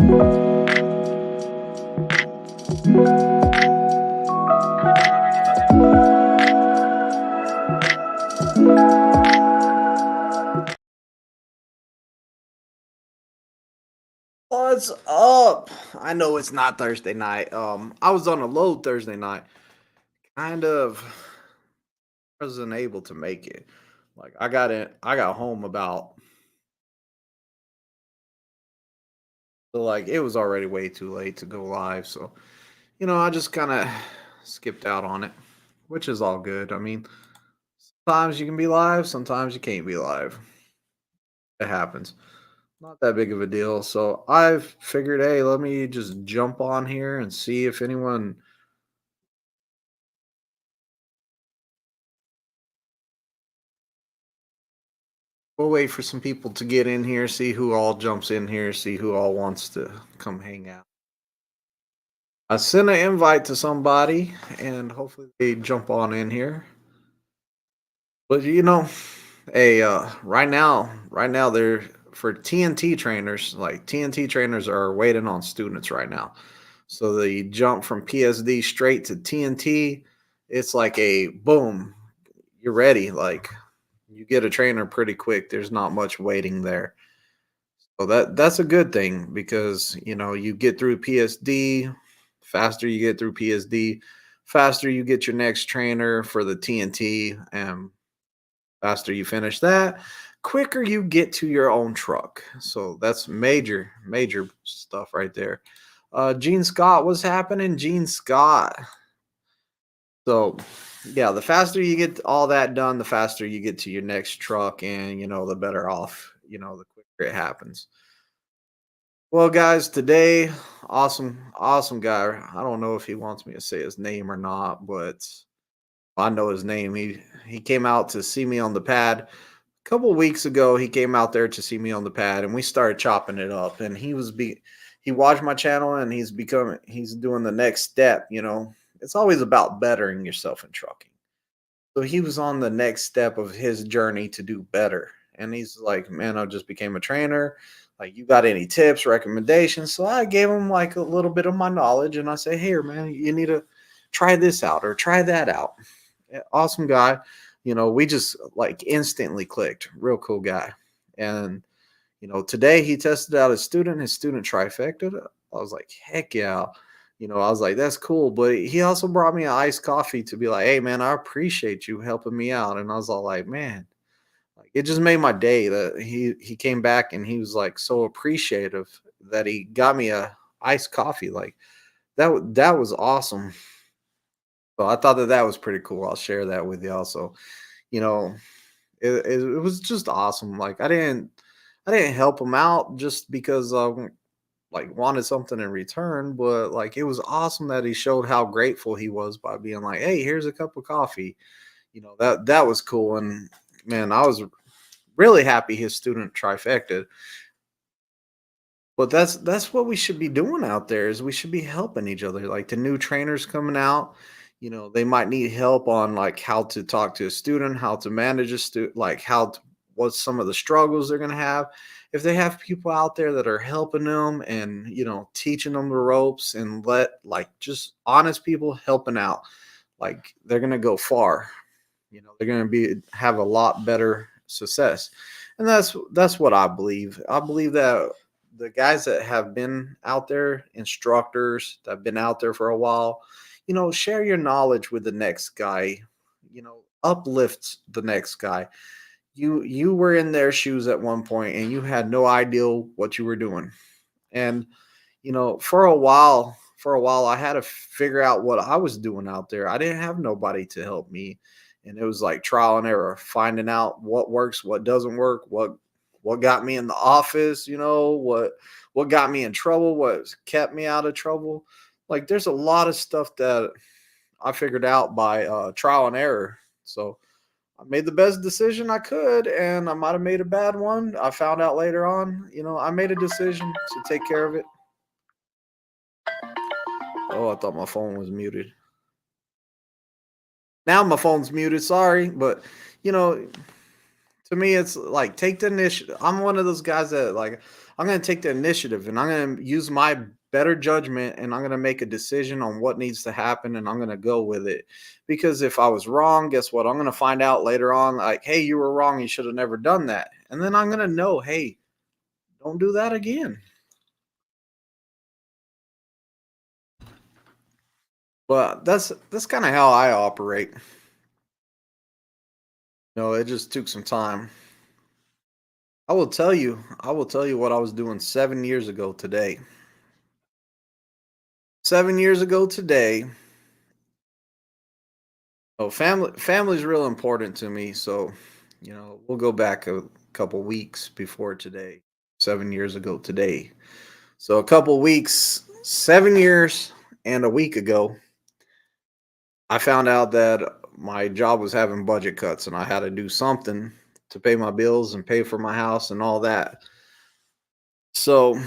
What's up? I know it's not Thursday night. I was on a load Thursday night. Kind of wasn't able to make it. Like I got home about so like it was already way too late to go live. So, I just kind of skipped out on it, which is all good. I mean, sometimes you can be live, sometimes you can't be live. It happens. Not that big of a deal. So I've figured, hey, let me just jump on here and see if anyone. We'll wait for some people to get in here, see who all jumps in here, see who all wants to come hang out. I sent an invite to somebody and hopefully they jump on in here. But hey, right now they're for TNT trainers, like TNT trainers are waiting on students right now. So the jump from PSD straight to TNT, it's like a boom, you're ready. Like you get a trainer pretty quick. There's not much waiting there. So that's a good thing because you get through PSD, faster you get through PSD, faster you get your next trainer for the TNT, and faster you finish that, quicker you get to your own truck. So that's major stuff right there. Gene Scott, what's happening? Gene Scott. So yeah, the faster you get all that done, the faster you get to your next truck, and the better off, the quicker it happens. Well, guys, today, awesome guy. I don't know if he wants me to say his name or not, but I know his name. He came out to see me on the pad a couple weeks ago. He came out there to see me on the pad, and we started chopping it up. And he watched my channel, and he's doing the next step. It's always about bettering yourself in trucking. So he was on the next step of his journey to do better. And he's like, man, I just became a trainer. Like, you got any tips, recommendations? So I gave him like a little bit of my knowledge and I say, hey, man, you need to try this out or try that out. Awesome guy. We just like instantly clicked. Real cool guy. And, today he tested out his student trifecta. I was like, heck yeah. I was like, that's cool. But he also brought me an iced coffee to be like, hey, man, I appreciate you helping me out. And I was all like, man, like it just made my day that he came back and he was like so appreciative that he got me a iced coffee. Like that was awesome. So I thought that was pretty cool. I'll share that with y'all. So, you know, it was just awesome. Like I didn't help him out just because like wanted something in return, but like it was awesome that he showed how grateful he was by being like, "Hey, here's a cup of coffee." That was cool, and man, I was really happy his student trifecta. But that's what we should be doing out there is we should be helping each other. Like the new trainers coming out, they might need help on like how to talk to a student, how to manage a student, like what's some of the struggles they're gonna have. If they have people out there that are helping them and teaching them the ropes and let like just honest people helping out, like they're gonna go far. They're gonna be have a lot better success. And that's what I believe. I believe that the guys that have been out there, instructors that have been out there for a while, share your knowledge with the next guy, uplift the next guy. You were in their shoes at one point and you had no idea what you were doing. And for a while I had to figure out what I was doing out there. I didn't have nobody to help me. And it was like trial and error, finding out what works, what doesn't work, what got me in the office, what got me in trouble, what kept me out of trouble. Like there's a lot of stuff that I figured out by trial and error. So I made the best decision I could, and I might have made a bad one. I found out later on, I made a decision to take care of it. Oh, I thought my phone was muted. Now my phone's muted. Sorry, but you know, to me, it's like take the initiative. I'm one of those guys that like I'm going to take the initiative and I'm going to use my better judgment and I'm going to make a decision on what needs to happen and I'm going to go with it. Because if I was wrong, guess what? I'm going to find out later on, like, hey, you were wrong. You should have never done that. And then I'm going to know, hey, don't do that again. But that's kind of how I operate. It just took some time. I will tell you what I was doing 7 years ago today. 7 years ago today. Oh, family's real important to me. So, we'll go back a couple weeks before today. 7 years ago today. So a couple weeks, 7 years and a week ago, I found out that my job was having budget cuts and I had to do something to pay my bills and pay for my house and all that. So,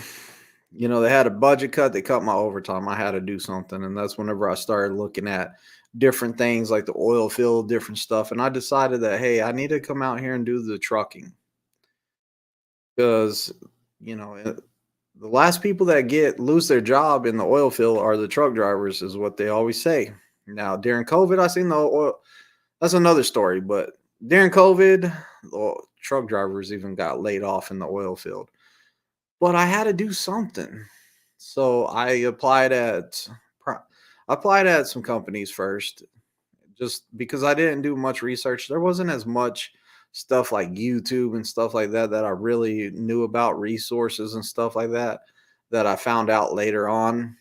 they had a budget cut, they cut my overtime. I had to do something. And that's whenever I started looking at different things like the oil field, different stuff. And I decided that, hey, I need to come out here and do the trucking because, you know, uh, the last people that get lose their job in the oil field are the truck drivers, is what they always say. Now, during COVID, I seen the oil. That's another story, but during COVID, the truck drivers even got laid off in the oil field. But I had to do something. So pri- I applied at some companies first, just because I didn't do much research. There wasn't as much stuff like YouTube and stuff like that that I really knew about, resources and stuff like that I found out later on.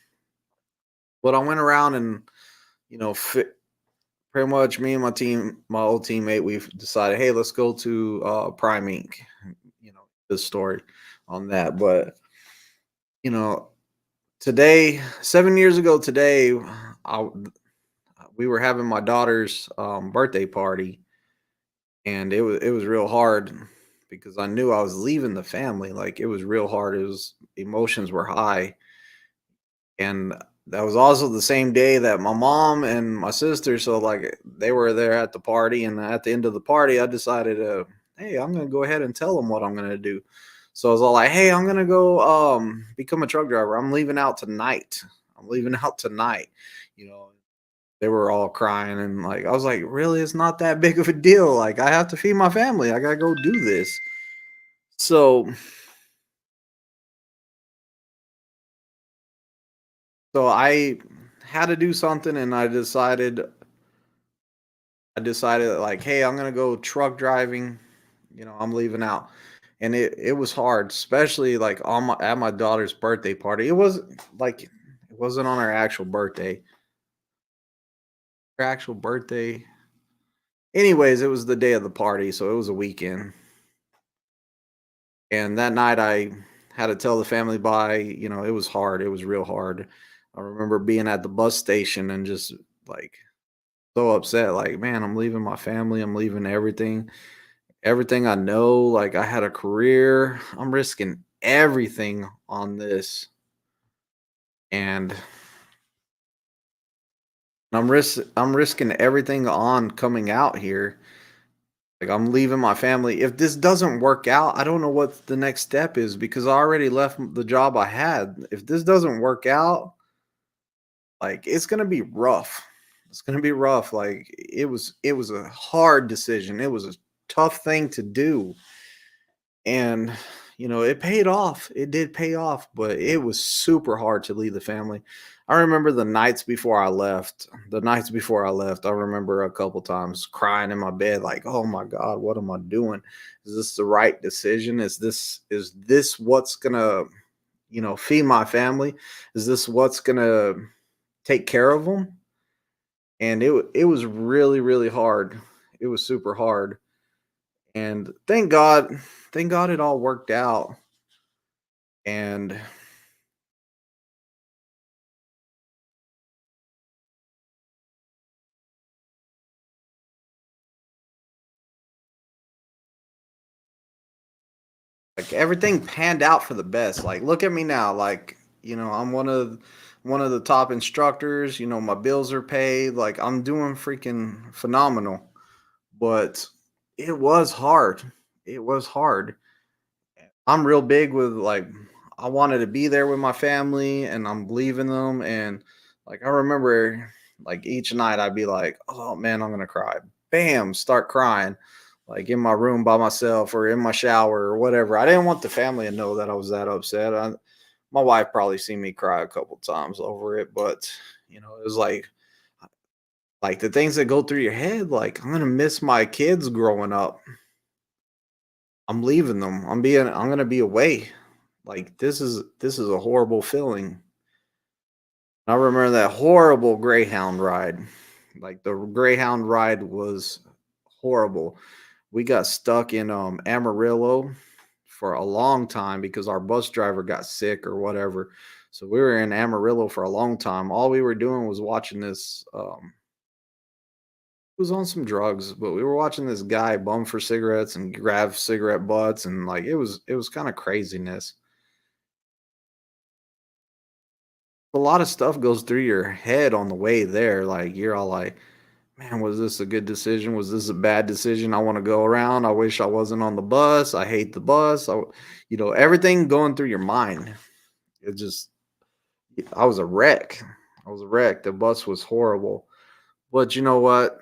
But I went around and, pretty much me and my old teammate, we've decided, hey, let's go to Prime Inc. The story on that. But, you know, today, 7 years ago today, I, we were having my daughter's birthday party, and it was real hard because I knew I was leaving the family. Like, it was real hard. It was Emotions were high, and that was also the same day that my mom and my sister, so like they were there at the party, and at the end of the party, I decided, hey, I'm gonna go ahead and tell them what I'm gonna do. So I was all like, hey, I'm gonna go become a truck driver. I'm leaving out tonight. I'm leaving out tonight. You know, they were all crying and like I was like, really, it's not that big of a deal. Like I have to feed my family. I gotta go do this. So so I had to do something and I decided like, hey, I'm gonna go truck driving. I'm leaving out. And it was hard, especially like at my daughter's birthday party. It wasn't on her actual birthday. Her actual birthday. Anyways, it was the day of the party, so it was a weekend. And that night I had to tell the family bye. It was hard. It was real hard. I remember being at the bus station and just like so upset, like, man, I'm leaving my family, I'm leaving everything I know. Like I had a career. I'm risking everything on this. And I'm risking everything on coming out here. Like I'm leaving my family. If this doesn't work out, I don't know what the next step is because I already left the job I had. If this doesn't work out, like it's gonna be rough. It's gonna be rough. Like it was a hard decision. It was a tough thing to do. And it paid off. It did pay off, but it was super hard to leave the family. I remember the nights before I left. The nights before I left, I remember a couple times crying in my bed, like, "Oh my God, what am I doing? Is this the right decision? Is this what's gonna, feed my family? Is this what's gonna take care of them?" And it was really, really hard. It was super hard. And thank God it all worked out. And like everything panned out for the best. Like look at me now. Like, I'm one of the top instructors, my bills are paid, like I'm doing freaking phenomenal. But it was hard. It was hard. I'm real big with like I wanted to be there with my family and I'm leaving them and like I remember like each night I'd be like, "Oh man, I'm going to cry." Bam, start crying like in my room by myself or in my shower or whatever. I didn't want the family to know that I was that upset. My wife probably seen me cry a couple times over it, but it was like the things that go through your head like I'm going to miss my kids growing up. I'm leaving them. I'm going to be away. Like this is a horrible feeling. I remember that horrible Greyhound ride. Like the Greyhound ride was horrible. We got stuck in Amarillo for a long time because our bus driver got sick or whatever. So we were in Amarillo for a long time. All we were doing was watching this he was on some drugs, but we were watching this guy bum for cigarettes and grab cigarette butts and like it was kind of craziness. A lot of stuff goes through your head on the way there. Like you're all like, "Man, was this a good decision? Was this a bad decision? I want to go around. I wish I wasn't on the bus. I hate the bus." Everything going through your mind. It just, I was a wreck. I was a wreck. The bus was horrible. But you know what?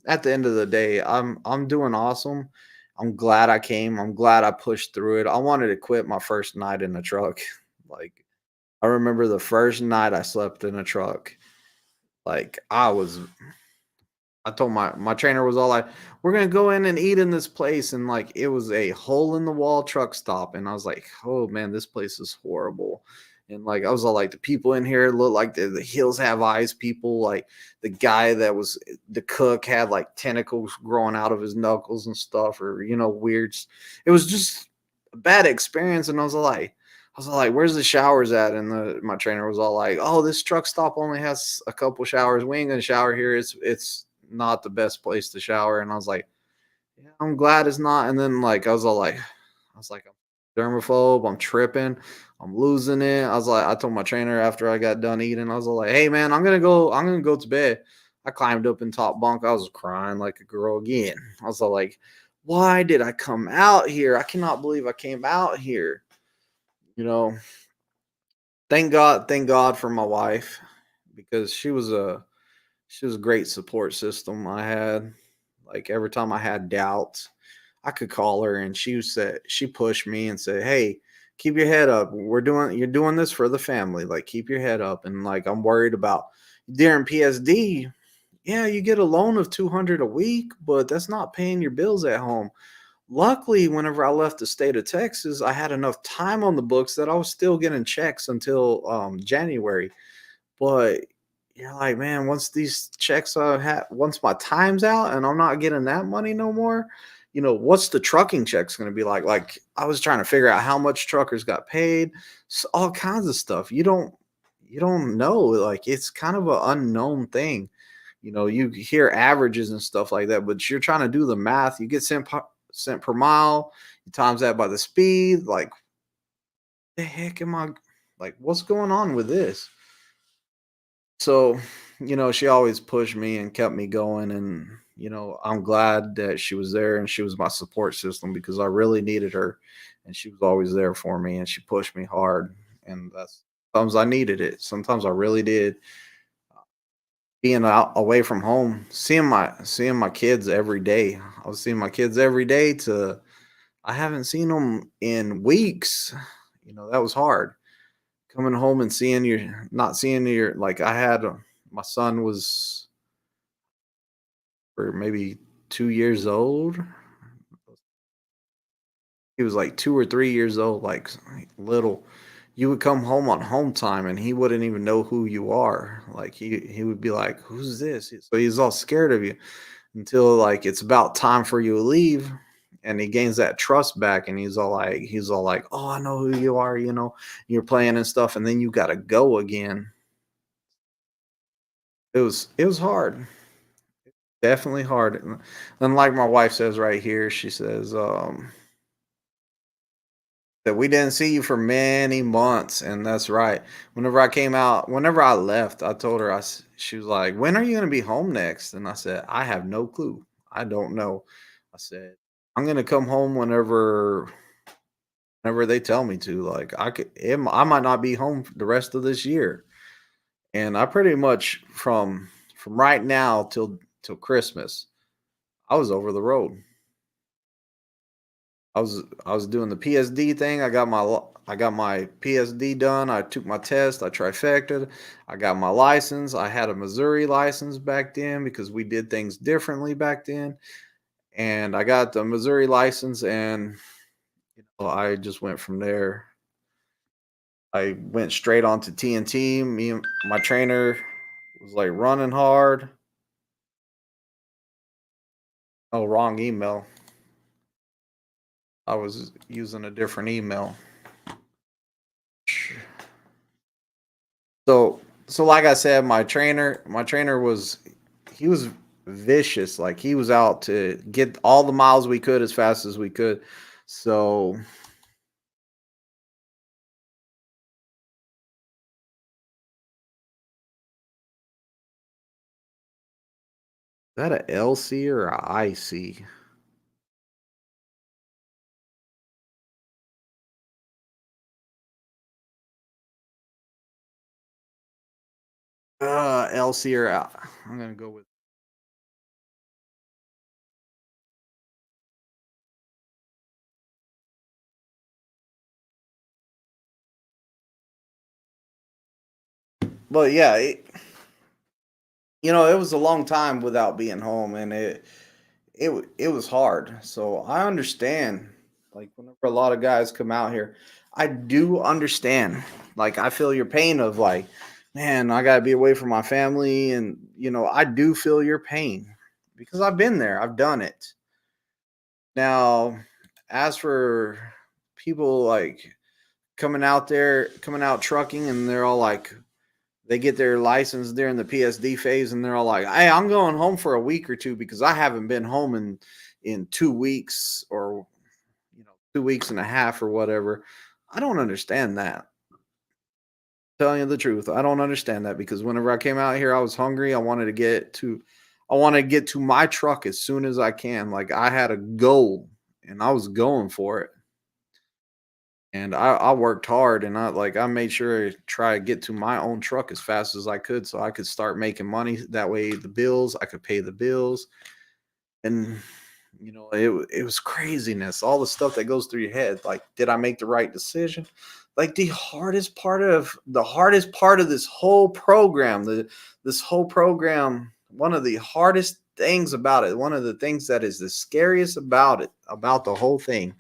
At the end of the day, I'm doing awesome. I'm glad I came. I'm glad I pushed through it. I wanted to quit my first night in the truck. Like I remember the first night I slept in a truck. Like I told my trainer was all like, "We're gonna go in and eat in this place," and like it was a hole in the wall truck stop, and I was like, "Oh man, this place is horrible." And like I was all like, "The people in here look like the hills have eyes." People like the guy that was the cook had like tentacles growing out of his knuckles and stuff, or It was just a bad experience, and I was like, "Where's the showers at?" And my trainer was all like, "Oh, this truck stop only has a couple showers. We ain't gonna shower here. It's not the best place to shower." And I was like, "Yeah, I'm glad it's not." And then I was like, "I'm germaphobe. I'm tripping. I'm losing it." I told my trainer after I got done eating, I was all like, "Hey man, I'm gonna go. I'm gonna go to bed." I climbed up in top bunk. I was crying like a girl again. I was all like, "Why did I come out here? I cannot believe I came out here." You know, thank God for my wife because she was a great support system I had. Like every time I had doubts, I could call her and she pushed me and said, "Hey, keep your head up. You're doing this for the family. Like keep your head up." And like I'm worried about during PSD, yeah, you get a loan of 200 a week, but that's not paying your bills at home. Luckily, whenever I left the state of Texas, I had enough time on the books that I was still getting checks until January. But you're like, man, once these checks once my time's out and I'm not getting that money no more, what's the trucking checks going to be like? Like I was trying to figure out how much truckers got paid, all kinds of stuff. You don't know. Like it's kind of an unknown thing. You hear averages and stuff like that, but you're trying to do the math. You get cent per mile. You times that by the speed. Like the heck am I? Like what's going on with this? So, she always pushed me and kept me going. And, I'm glad that she was there and she was my support system because I really needed her. And she was always there for me and she pushed me hard. And that's sometimes I needed it. Sometimes I really did. Being out away from home, seeing my kids every day. I was seeing my kids every day to I haven't seen them in weeks. That was hard coming home and not seeing your like I had my son was for maybe 2 years old. He was like 2 or 3 years old, like little. You would come home on home time and he wouldn't even know who you are. Like he would be like, "Who's this?" So he's all scared of you until like it's about time for you to leave. And he gains that trust back and he's all like, "Oh, I know who you are, you're playing and stuff," and then you gotta go again. It was hard. Definitely hard. And like my wife says right here, she says, that we didn't see you for many months, and that's right. Whenever I left, I told her, she was like, "When are you gonna be home next?" And I said, "I have no clue. I don't know." I said, "I'm gonna come home whenever they tell me to. Like I might not be home for the rest of this year, and I pretty much from right now till Christmas, I was over the road. I was doing the PSD thing. I got my PSD done. I took my test. I trifected. I got my license. I had a Missouri license back then because we did things differently back then. And I got the Missouri license, and I just went from there. I went straight on to TNT. Me and my trainer was like running hard. Oh, wrong email. I was using a different email. So like I said, my trainer was he was vicious. Like he was out to get all the miles we could as fast as we could. So is that a LC or a IC? LC or I'm gonna go with. But yeah, it was a long time without being home, and it was hard. So I understand. Like whenever a lot of guys come out here, I do understand. Like I feel your pain of like, man, I gotta be away from my family, and I do feel your pain because I've been there. I've done it. Now, as for people like coming out trucking, and they're all like, they get their license during the PSD phase, and they're all like, "Hey, I'm going home for a week or two because I haven't been home in 2 weeks, or 2 weeks and a half or whatever." I don't understand that. Telling you the truth, I don't understand that because whenever I came out here, I was hungry. I wanted to get to my truck as soon as I can. Like I had a goal, and I was going for it. And I worked hard, and I made sure to try to get to my own truck as fast as I could so I could start making money. That way I could pay the bills. And it was craziness. All the stuff that goes through your head. Like, did I make the right decision? Like the hardest part of this whole program, one of the hardest things about it, one of the things that is the scariest about it, about the whole thing,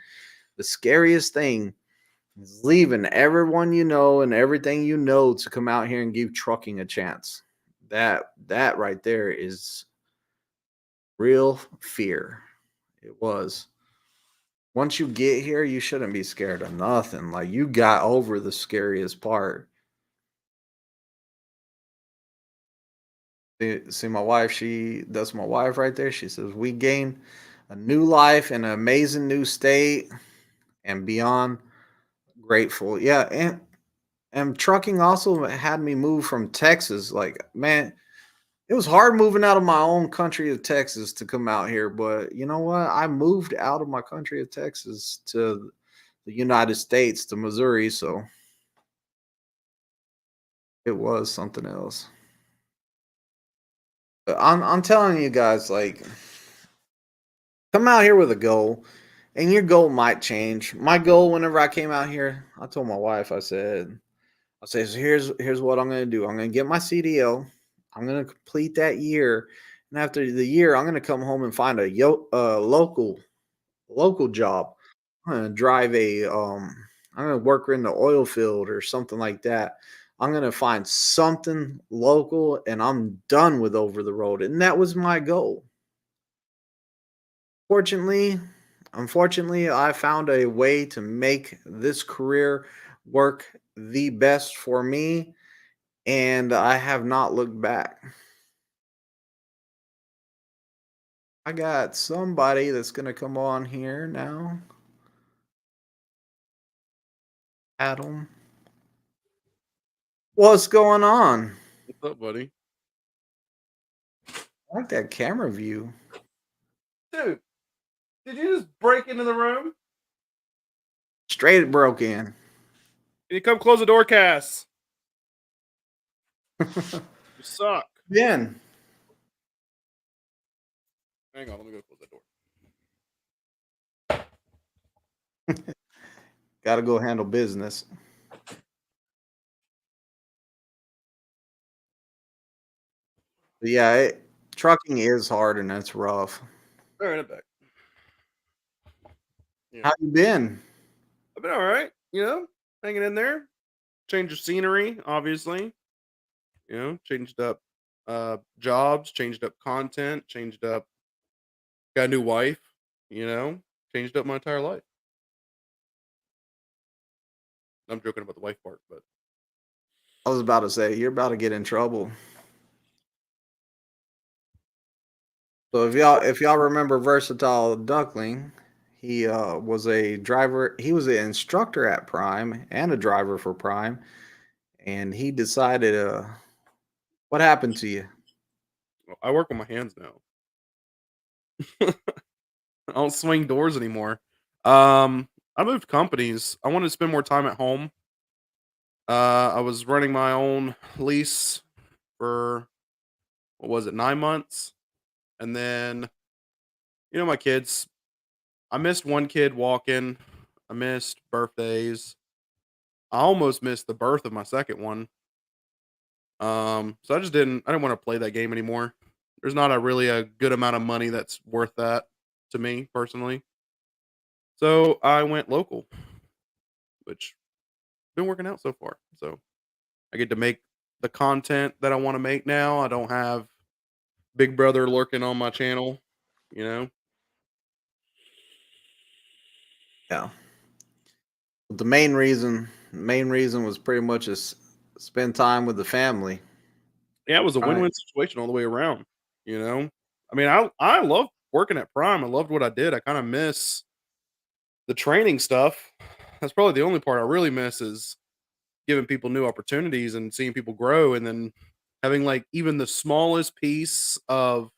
the scariest thing is leaving everyone you know and everything you know to come out here and give trucking a chance. That right there is real fear. It was. Once you get here, you shouldn't be scared of nothing. Like you got over the scariest part. See my wife, that's my wife right there. She says we gain a new life and an amazing new state and beyond grateful. Yeah, and trucking also had me move from Texas. Like, man, it was hard moving out of my own country of Texas to come out here, but you know what? I moved out of my country of Texas to the United States, to Missouri, so it was something else. But I'm telling you guys, like, come out here with a goal, and your goal might change. My goal, whenever I came out here, I told my wife, I said, so here's what I'm gonna do. I'm gonna get my CDL. I'm gonna complete that year, and after the year, I'm gonna come home and find a local job. I'm gonna drive I'm gonna work in the oil field or something like that. I'm gonna find something local, and I'm done with over the road. And that was my goal. Fortunately, unfortunately, I found a way to make this career work the best for me, and I have not looked back. I got somebody that's gonna come on here now. Adam, what's going on? What's up, buddy? I like that camera view. Dude, did you just break into the room? Straight broke in. Can you come close the door, Cass? You suck. Ben, Hang on, let me go close the door. got to go handle business. But yeah, trucking is hard and it's rough. All right, I'm back. Yeah, How you been? I've been all right. Hanging in there. Change of scenery, obviously. Changed up jobs, changed up content, changed up. Got a new wife. Changed up my entire life. I'm joking about the wife part, but I was about to say you're about to get in trouble. So if y'all remember Versatile Duckling, he was a driver. He was an instructor at Prime and a driver for Prime, and he decided. What happened to you? I work with my hands now. I don't swing doors anymore. I moved companies. I wanted to spend more time at home. I was running my own lease for what was it, 9 months, and then my kids. I missed one kid walking. I missed birthdays. I almost missed the birth of my second one. So I didn't want to play that game anymore. There's not a really a good amount of money that's worth that to me personally. So I went local, which been working out so far. So I get to make the content that I want to make now. I don't have Big Brother lurking on my channel, you know. Yeah. The main reason was pretty much just spend time with the family. Yeah, it was a Right. win-win situation all the way around, you know. I mean, I love working at Prime. I loved what I did. I kind of miss the training stuff. That's probably the only part I really miss is giving people new opportunities and seeing people grow and then having like even the smallest piece of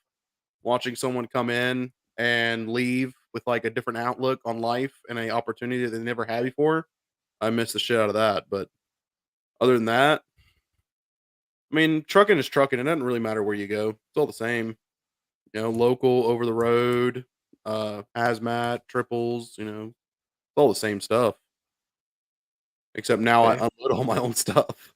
watching someone come in and leave with like a different outlook on life and a opportunity that they never had before. I miss the shit out of that. But other than that, I mean, trucking is trucking. It doesn't really matter where you go. It's all the same. Local, over the road, hazmat, triples, it's all the same stuff. Except now I Okay. unload all my own stuff.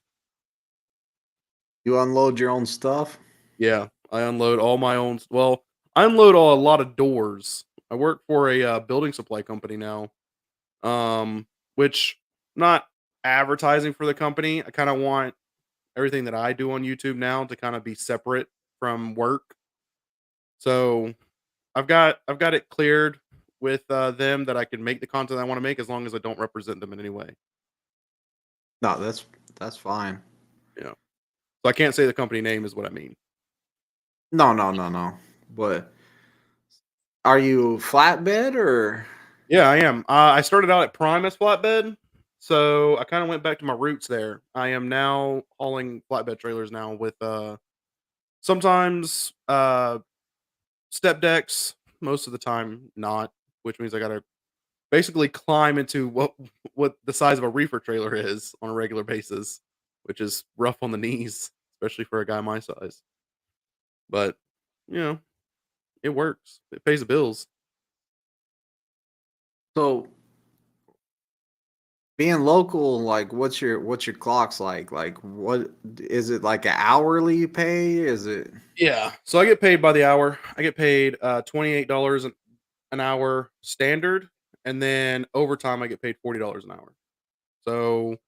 You unload your own stuff. Yeah, I unload all my own. Well, I unload a lot of doors. I work for a building supply company now, which not advertising for the company. I kind of want everything that I do on YouTube now to kind of be separate from work. So I've got it cleared with them that I can make the content I want to make as long as I don't represent them in any way. No, that's fine. You know, so I can't say the company name is what I mean. No, no, no, no. But are you flatbed or Yeah, I am. I started out at Prime as flatbed, so I kind of went back to my roots there. I am now hauling flatbed trailers now with sometimes step decks, most of the time not, which means I gotta basically climb into what the size of a reefer trailer is on a regular basis, which is rough on the knees, especially for a guy my size. But you know, it works. It pays the bills. so being local? Like, what's your clocks like? Like, what is it like an hourly pay? Is it Yeah. So I get paid by the hour. I get paid $28 an hour standard, and then overtime I get paid $40 an hour. So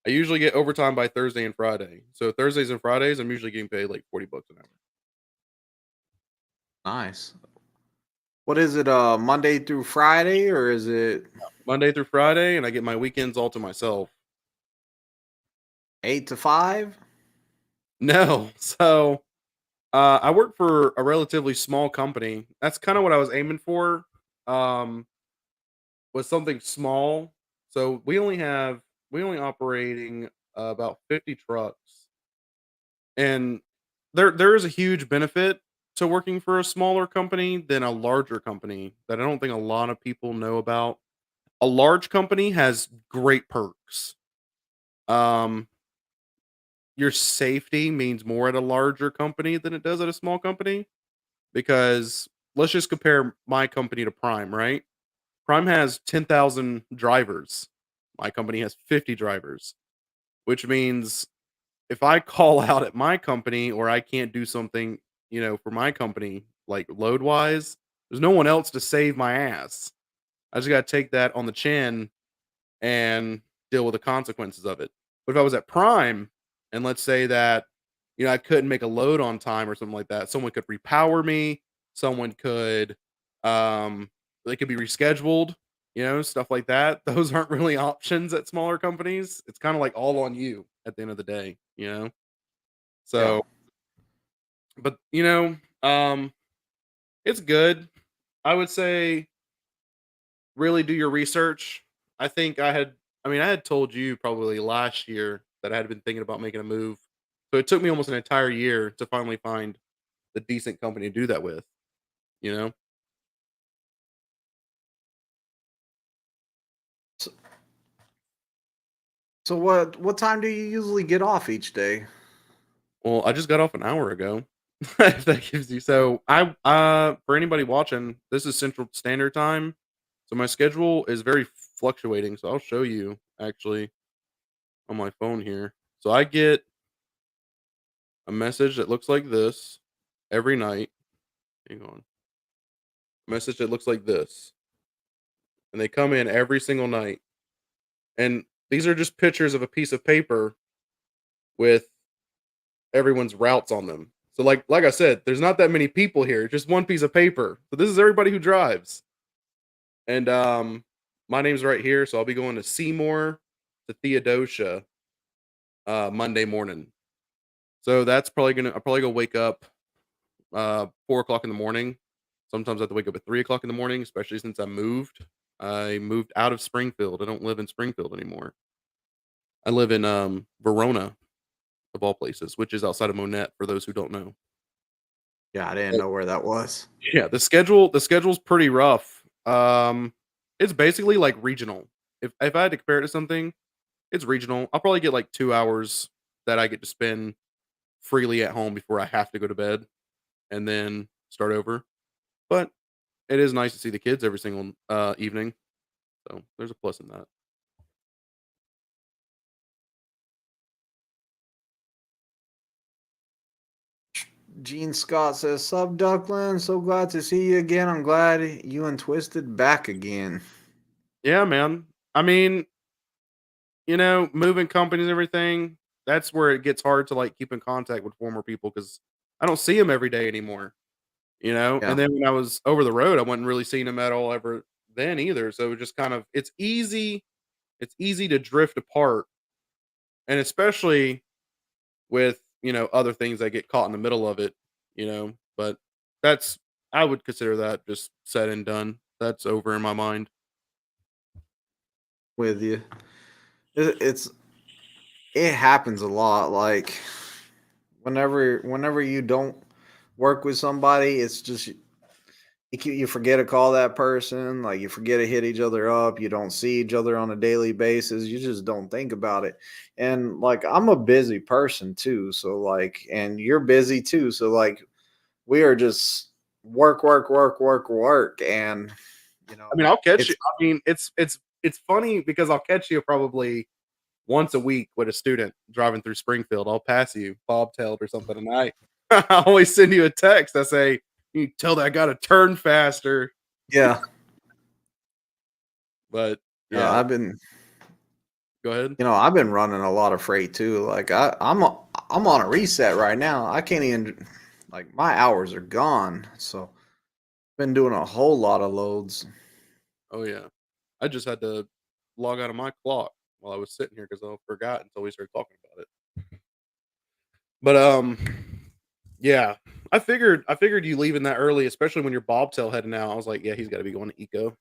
I usually get overtime by Thursday and Friday. So Thursdays and Fridays I'm usually getting paid like $40 an hour. nice? What is it? Monday through Friday, or is it Monday through Friday, and I get my weekends all to myself. 8 to 5? No. So I work for a relatively small company. That's kind of what I was aiming for. Um, was something small. So we only operating about 50 trucks, and there is a huge benefit to working for a smaller company than a larger company that I don't think a lot of people know about. a large company has great perks. Um, your safety means more at a larger company than it does at a small company because let's just compare my company to Prime, right? Prime has 10,000 drivers. My company has 50 drivers, which means if I call out at my company or I can't do something, for my company, like load wise, there's no one else to save my ass. I just got to take that on the chin and deal with the consequences of it. But if I was at Prime and let's say that, I couldn't make a load on time or something like that, someone could repower me, someone could, um, they could be rescheduled, stuff like that. Those aren't really options at smaller companies. It's kind of like all on you at the end of the day. Yeah. So, but it's good. I would say really do your research. I think I had told you probably last year that I had been thinking about making a move. So it took me almost an entire year to finally find the decent company to do that with, you know? So, so what time do you usually get off each day? Well, I just got off an hour ago. If that gives you for anybody watching, this is Central Standard Time. So my schedule is very fluctuating. So I'll show you actually on my phone here. So I get a message that looks like this every night. Hang on. A message that looks like this. And they come in every single night. And these are just pictures of a piece of paper with everyone's routes on them. So like I said, there's not that many people here, just one piece of paper. So this is everybody who drives. And my name's right here, so I'll be going to Seymour to Theodosia Monday morning. So that's I'll probably go wake up 4 o'clock in the morning. Sometimes I have to wake up at 3 o'clock in the morning, especially since I moved. I moved out of Springfield. I don't live in Springfield anymore. I live in Verona, of all places, which is outside of Monette for those who don't know. Yeah, I didn't know where that was. Yeah, the schedule's pretty rough. It's basically like regional. If I had to compare it to something, it's regional. I'll probably get like 2 hours that I get to spend freely at home before I have to go to bed and then start over. But it is nice to see the kids every single evening. So there's a plus in that. Gene Scott says, "Sub Duckland, so glad to see you again. I'm glad you and Twisted back again." Yeah, man. I mean, moving companies and everything, that's where it gets hard to like keep in contact with former people because I don't see them every day anymore. And Yeah. then when I was over the road, I wasn't really seeing them at all ever then either. So it just kind of it's easy to drift apart. And especially with, other things that get caught in the middle of it. But that's I would consider that just said and done. That's over in my mind. With you. It's it happens a lot. Like whenever you don't work with somebody, it's just you forget to call that person. Like you forget to hit each other up. You don't see each other on a daily basis. You just don't think about it. And like I'm a busy person too, so like, and you're busy too, so like we are just work, work, work, work, work, and I mean, I'll catch you. it's I mean, it's funny because I'll catch you probably once a week with a student driving through Springfield. I'll pass you, bobtailed or something, and I always send you a text. I say, "You tell that guy to turn faster." yeah, But yeah. yeah, go ahead. I've been running a lot of freight too. Like I'm on a reset right now. I can't even like my hours are gone. So been doing a whole lot of loads. Oh yeah, I just had to log out of my clock while I was sitting here because I forgot until we started talking about it. But yeah, I figured you leaving that early, especially when you're bobtail heading out. I was like, yeah, he's got to be going to Eco.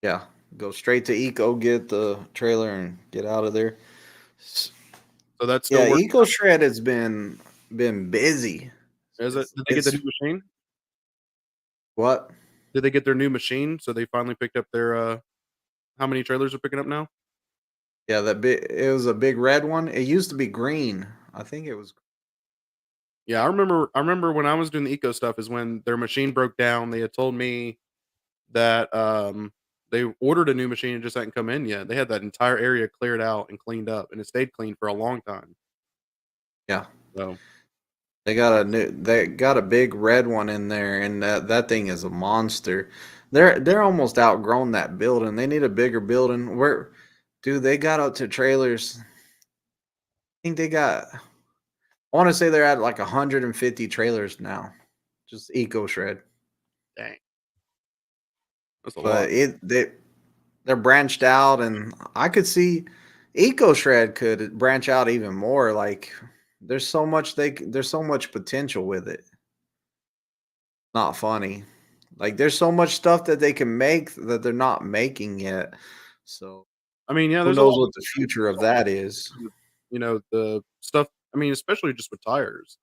Yeah, go straight to Eco, get the trailer, and get out of there. S- So that's still Yeah, working. Eco Shred has been busy. Is it? It's Did they get the it's new machine? what? Did they get their new machine? So they finally picked up their how many trailers are picking up now? Yeah, that big. It was a big red one. It used to be green. I think it was. Yeah, I remember when I was doing the eco stuff is when their machine broke down. They had told me that they ordered a new machine and just hadn't come in yet. They had that entire area cleared out and cleaned up, and it stayed clean for a long time. Yeah, So They got a big red one in there, and that thing is a monster. They're almost outgrown that building. They need a bigger building. Where, dude, they got up to trailers. I think they got. I want to say they're at like 150 trailers now, just Eco Shred. dang, that's a But lot. they're branched out, and I could see Eco Shred could branch out even more. Like there's so much potential with it. Not funny. Like there's so much stuff that they can make that they're not making yet. So I mean, yeah, who there's a knows lot what the future of that is? of, the stuff. I mean, especially just with tires.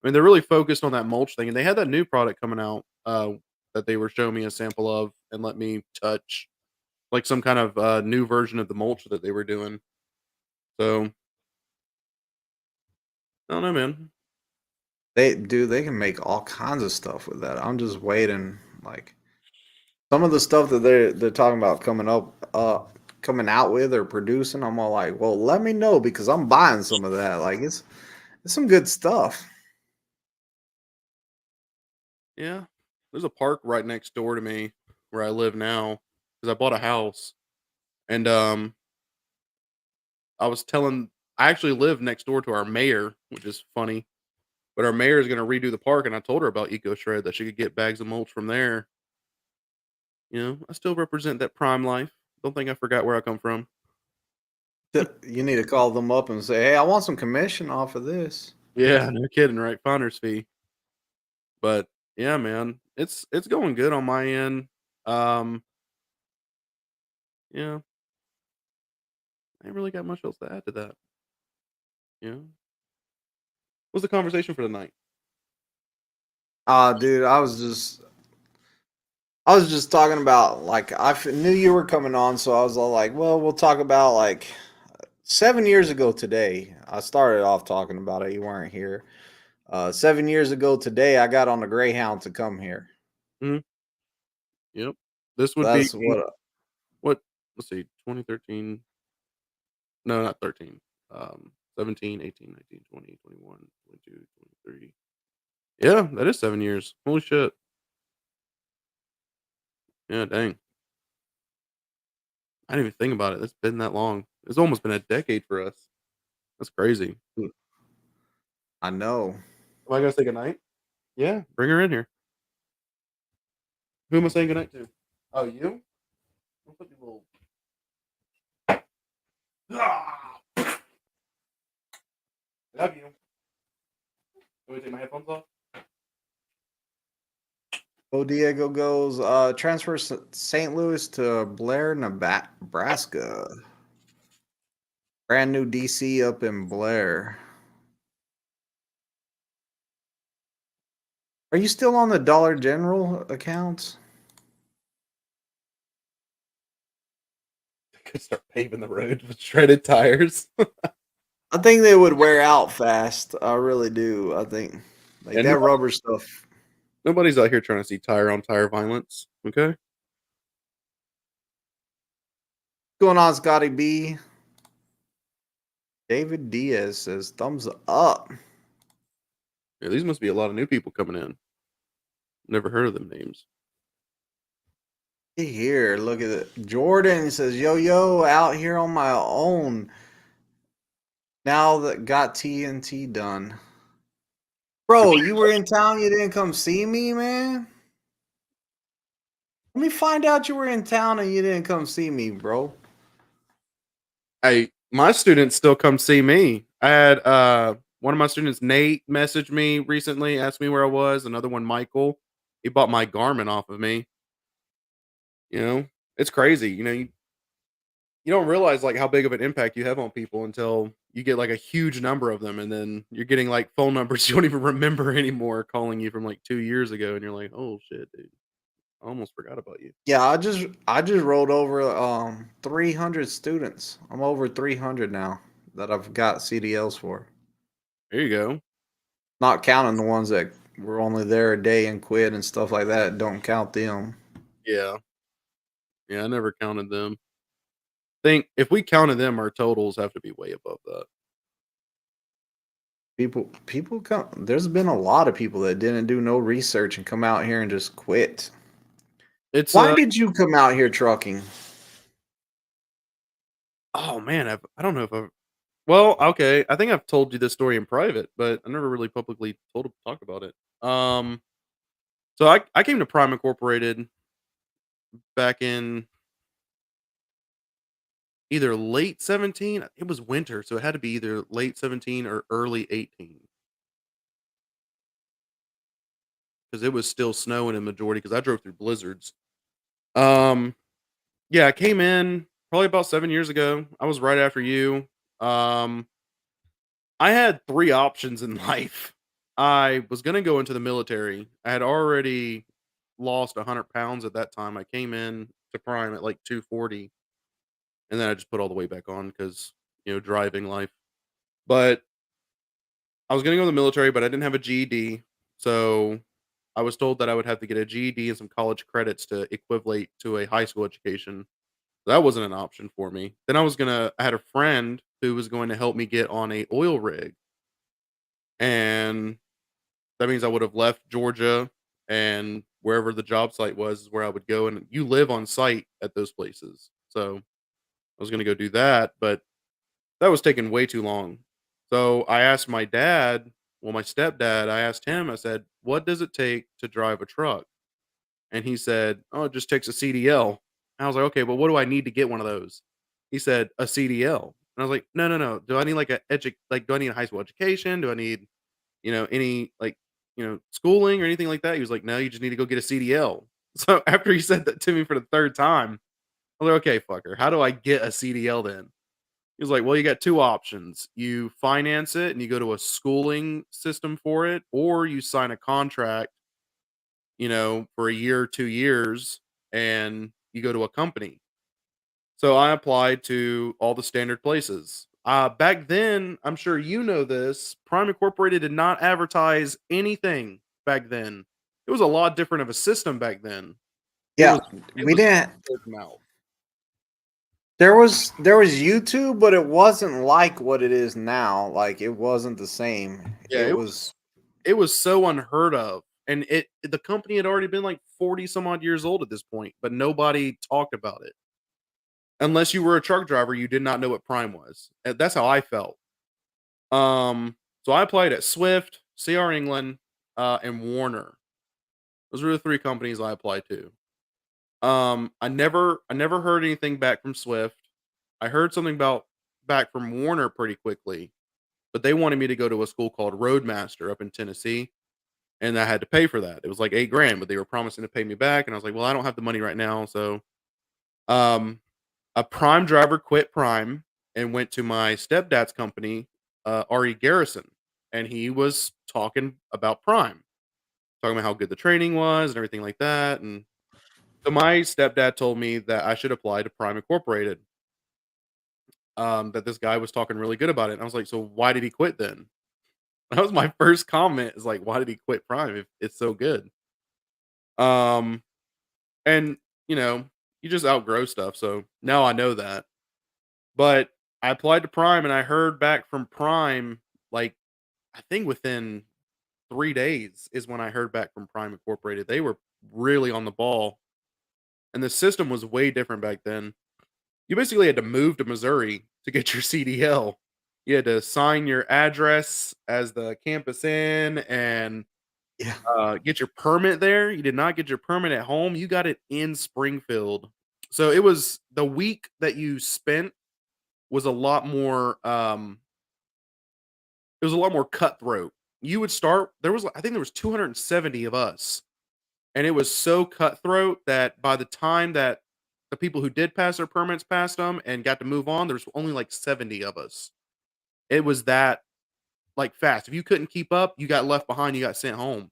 I mean, they're really focused on that mulch thing, and they had that new product coming out that they were showing me a sample of and let me touch, like some kind of new version of the mulch that they were doing. So I don't know, man. They can make all kinds of stuff with that. I'm just waiting. Like some of the stuff that they're talking about coming out with or producing, I'm all like, well, let me know because I'm buying some of that. Like it's some good stuff. Yeah, there's a park right next door to me where I live now because I bought a house, and I was telling I actually live next door to our mayor, which is funny. But our mayor is going to redo the park, and I told her about Eco Shred that she could get bags of mulch from there. I still represent that prime life. Don't think I forgot where I come from. You need to call them up and say, hey, I want some commission off of this. Yeah, no kidding, right? Finder's fee. But yeah, man, it's going good on my end. Um, yeah, I ain't really got much else to add to that. Yeah, what's the conversation for tonight? Dude, I was just talking about like knew you were coming on, so I was all like, well, we'll talk about like 7 years ago today. I started off talking about it. You weren't here. 7 years ago today, I got on the Greyhound to come here. Mhm. Yep, this would be That's what. what? Let's see, 2013. No, not 13. 17, 18, 19, 20, 21, 22, 23. Yeah, that is 7 years. Holy shit. Yeah, dang. I didn't even think about it. It's been that long. It's almost been a decade for us. That's crazy. I know. Am I gonna say goodnight? Yeah, bring her in here. Who am I saying goodnight to? Oh, you? I'll put your little. Ah! Love you. Let me take my headphones off. Bo Diego goes transfers St. Louis to Blair, Nebraska. Brand new DC up in Blair. Are you still on the Dollar General account? I could start paving the road with shredded tires. I think they would wear out fast. I really do. I think like And that rubber stuff. nobody's out here trying to see tire on tire violence. Okay. What's going on, Scotty B? David Diaz says thumbs up. Yeah, these must be a lot of new people coming in. Never heard of them names. Here, look at it. Jordan says, yo, yo, out here on my own. Now that got TNT done. Bro, you were in town, you didn't come see me, man? Let me find out you were in town and you didn't come see me, bro. Hey, my students still come see me. I had one of my students, Nate, message me recently, asked me where I was. Another one, Michael, he bought my Garmin off of me. You know, it's crazy. You don't realize like how big of an impact you have on people until you get like a huge number of them, and then you're getting like phone numbers you don't even remember anymore calling you from like 2 years ago, and you're like, oh shit, dude. I almost forgot about you. Yeah, I just rolled over 300 students. I'm over 300 now that I've got CDLs for. There you go. Not counting the ones that were only there a day and quit and stuff like that. Don't count them. Yeah. Yeah, I never counted them. Think if we counted them, our totals have to be way above that. People come. There's been a lot of people that didn't do no research and come out here and just quit. It's Why did you come out here trucking? oh man, I don't know if I've well, okay. I think I've told you this story in private, but I never really publicly talk about it. So I came to Prime Incorporated back in either late 17. It was winter, so it had to be either late 17 or early 18 because it was still snowing in majority because I drove through blizzards. Um, yeah, I came in probably about 7 years ago. I was right after you. Um, I had 3 options in life. I was gonna go into the military. I had already lost 100 pounds at that time. I came in to Prime at, like, 240, and then I just put all the weight back on because driving life. But I was gonna go in the military, but I didn't have a GED, so I was told that I would have to get a GED and some college credits to equivalent to a high school education. That wasn't an option for me. Then I had a friend who was going to help me get on a oil rig, and that means I would have left Georgia and wherever the job site was is where I would go, and you live on site at those places. So, I was gonna go do that, but that was taking way too long. So, I asked my dad, well, my stepdad, I asked him, I said, "What does it take to drive a truck?" And he said, "Oh, it just takes a CDL." And I was like, "Okay, but what do I need to get one of those?" He said, "A CDL." And I was like, "No, no, no. Do I need like do I need a high school education? Do I need any like, schooling or anything like that?" He was like, "No, you just need to go get a CDL." So after he said that to me for the third time, I was like, "Okay, fucker, how do I get a CDL then?" He was like, "Well, you got two options. You finance it and you go to a schooling system for it, or you sign a contract, for a year or 2 years and you go to a company." So I applied to all the standard places. Back then, I'm sure you know this, Prime Incorporated did not advertise anything back then. It was a lot different of a system back then. It Yeah, was it we was didn't. word of mouth. There was YouTube, but it wasn't like what it is now. Like it wasn't the same. Yeah, It it was was. it was so unheard of. And the company had already been like 40 some odd years old at this point, but nobody talked about it. Unless you were a truck driver, you did not know what Prime was. And that's how I felt. So I applied at Swift, CR England, and Warner. Those were the 3 companies I applied to. I never heard anything back from Swift. I heard something about back from Warner pretty quickly, but they wanted me to go to a school called Roadmaster up in Tennessee, and I had to pay for that. It was like 8 grand, but they were promising to pay me back, and I was like, "Well, I don't have the money right now." So, um, a Prime driver quit Prime and went to my stepdad's company, RE Garrison, and he was talking about Prime, talking about how good the training was and everything like that. And so my stepdad told me that I should apply to Prime Incorporated. That this guy was talking really good about it. And I was like, "So why did he quit then?" That was my first comment. Is like, "Why did he quit Prime if it's so good?" Um, and you know, you just outgrow stuff. So now I know that. But I applied to Prime and I heard back from Prime, like, I think within 3 days is when I heard back from Prime Incorporated. They were really on the ball, and the system was way different back then. You basically had to move to Missouri to get your CDL. You had to sign your address as the campus in and, Yeah. get your permit there. You did not get your permit at home, you got it in Springfield. So it was the week that you spent was a lot more, it was a lot more cutthroat. You would start I think there was 270 of us, and it was so cutthroat that by the time that the people who did pass their permits passed them and got to move on, there's only like 70 of us. It was that, like, fast. If you couldn't keep up, you got left behind, you got sent home.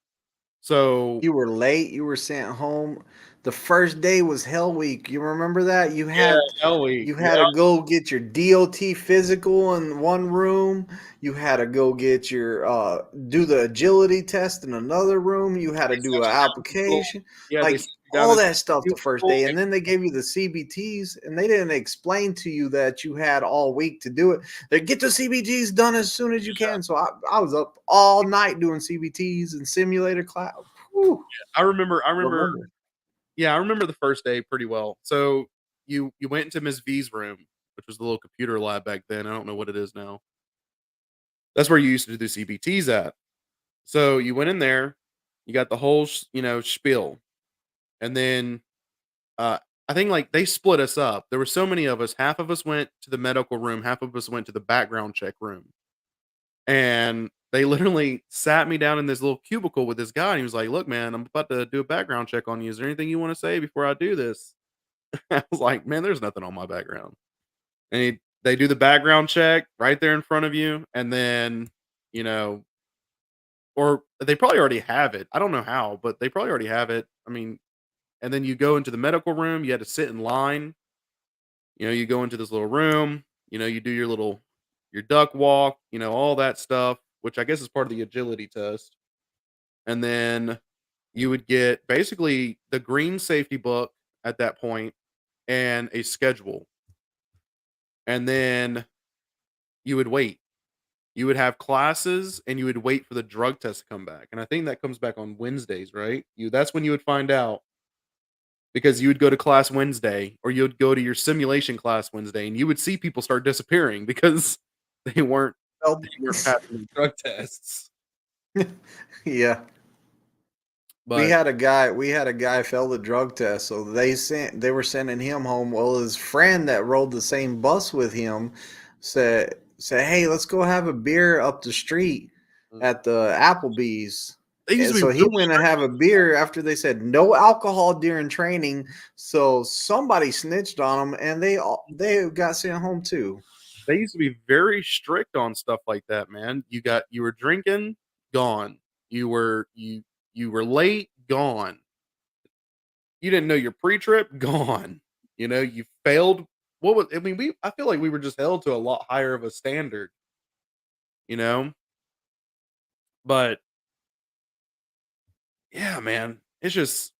So You were late. You were sent home. The first day was Hell Week. You remember that? yeah, Hell Week. You Yeah, had to go get your DOT physical in one room. You had to go get your do the agility test in another room. You had to they do sent an you down to the little, application, yeah, they like sent you down all into that stuff the the first cubicle, day, and then they gave you the CBTs, and they didn't explain to you that you had all week to do it. They get the CBTs done as soon as you can. So I was up all night doing CBTs and simulator class. Whew, I remember remember. yeah, I remember the first day pretty well. So you went into Miss V's room, which was the little computer lab back then. I don't know what it is now. That's where you used to do CBTs at. So you went in there, you got the whole spiel, and then uh I think like they split us up. There were so many of us. Half of us went to the medical room, half of us went to the background check room. And they literally sat me down in this little cubicle with this guy, and he was like, "Look, man, I'm about to do a background check on you. Is there anything you want to say before I do this?" I was like, "Man, there's nothing on my background." And they do the background check right there in front of you, and then, you know, or they probably already have it. I don't know how, but they probably already have it. I mean, and then you go into the medical room. You had to sit in line. You go into this little room. You do your duck walk. All that stuff, which I guess is part of the agility test. And then you would get basically the green safety book at that point and a schedule. And then you would wait. You would have classes and you would wait for the drug test to come back. And I think that comes back on Wednesdays, right? That's when you would find out because you would go to class Wednesday or you would go to your simulation class Wednesday and you would see people start disappearing because they weren't Well, they weren't passing the drug tests. yeah. But We had a guy fail the drug test, so they were sending him home. Well, his friend that rode the same bus with him said, "Hey, let's go have a beer up the street mm, at the Applebee's." they used And to be so he really went and strict. have a beer after they said no alcohol during training. So somebody snitched on them, and they got sent home too. They used to be very strict on stuff like that, man. You were drinking, gone. You were late, gone. You didn't know your pre-trip, gone. You failed. What was I mean, I feel like we were just held to a lot higher of a standard, you know? But yeah, man, it's just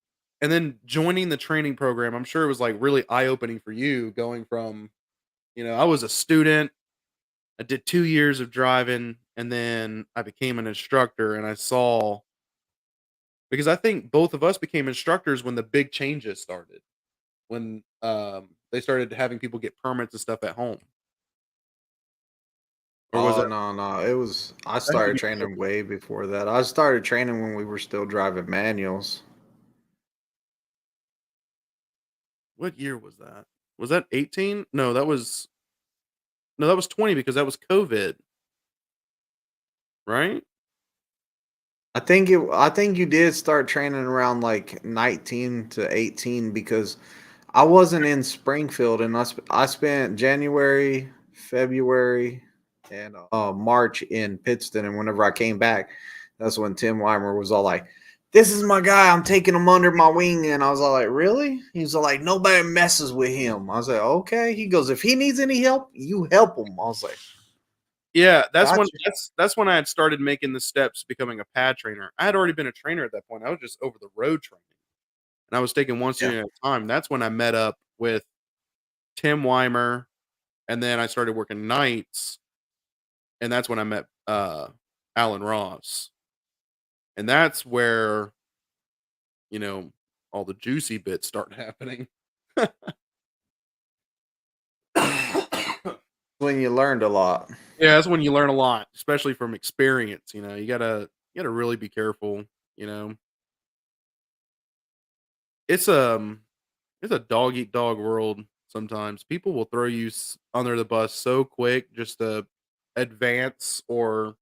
and then joining the training program, I'm sure it was like really eye-opening for you going from, I was a student. I did 2 years of driving, and then I became an instructor, and I saw because I think both of us became instructors when the big changes started, when, they started having people get permits and stuff at home, or was Oh that no, no. It was I that had to started be training way before that. I started training when we were still driving manuals. what year was that? Was that 18? No, that was 20 because that was COVID, right? I think you did start training around like 19 to 18 because I wasn't in Springfield and I spent January, February and March in Pittston, and whenever I came back, that's when Tim Weimer was all like, "This is my guy. I'm taking him under my wing." And I was all like, "Really?" He's all like, "Nobody messes with him." I was like, "Okay." He goes, "If he needs any help, you help him." I was like, Yeah, "Gotcha." that's when I had started making the steps to becoming a pad trainer. I had already been a trainer at that point. I was just over the road training, and I was taking one Yeah. student at a time. That's when I met up with Tim Weimer, and then I started working nights, and that's when I met Alan Ross. And that's where, you know, all the juicy bits start happening. When you learned a lot. Yeah, that's when you learn a lot, especially from experience. You gotta really be careful. You know, it's it's a dog eat dog world. Sometimes people will throw you under the bus so quick just to advance or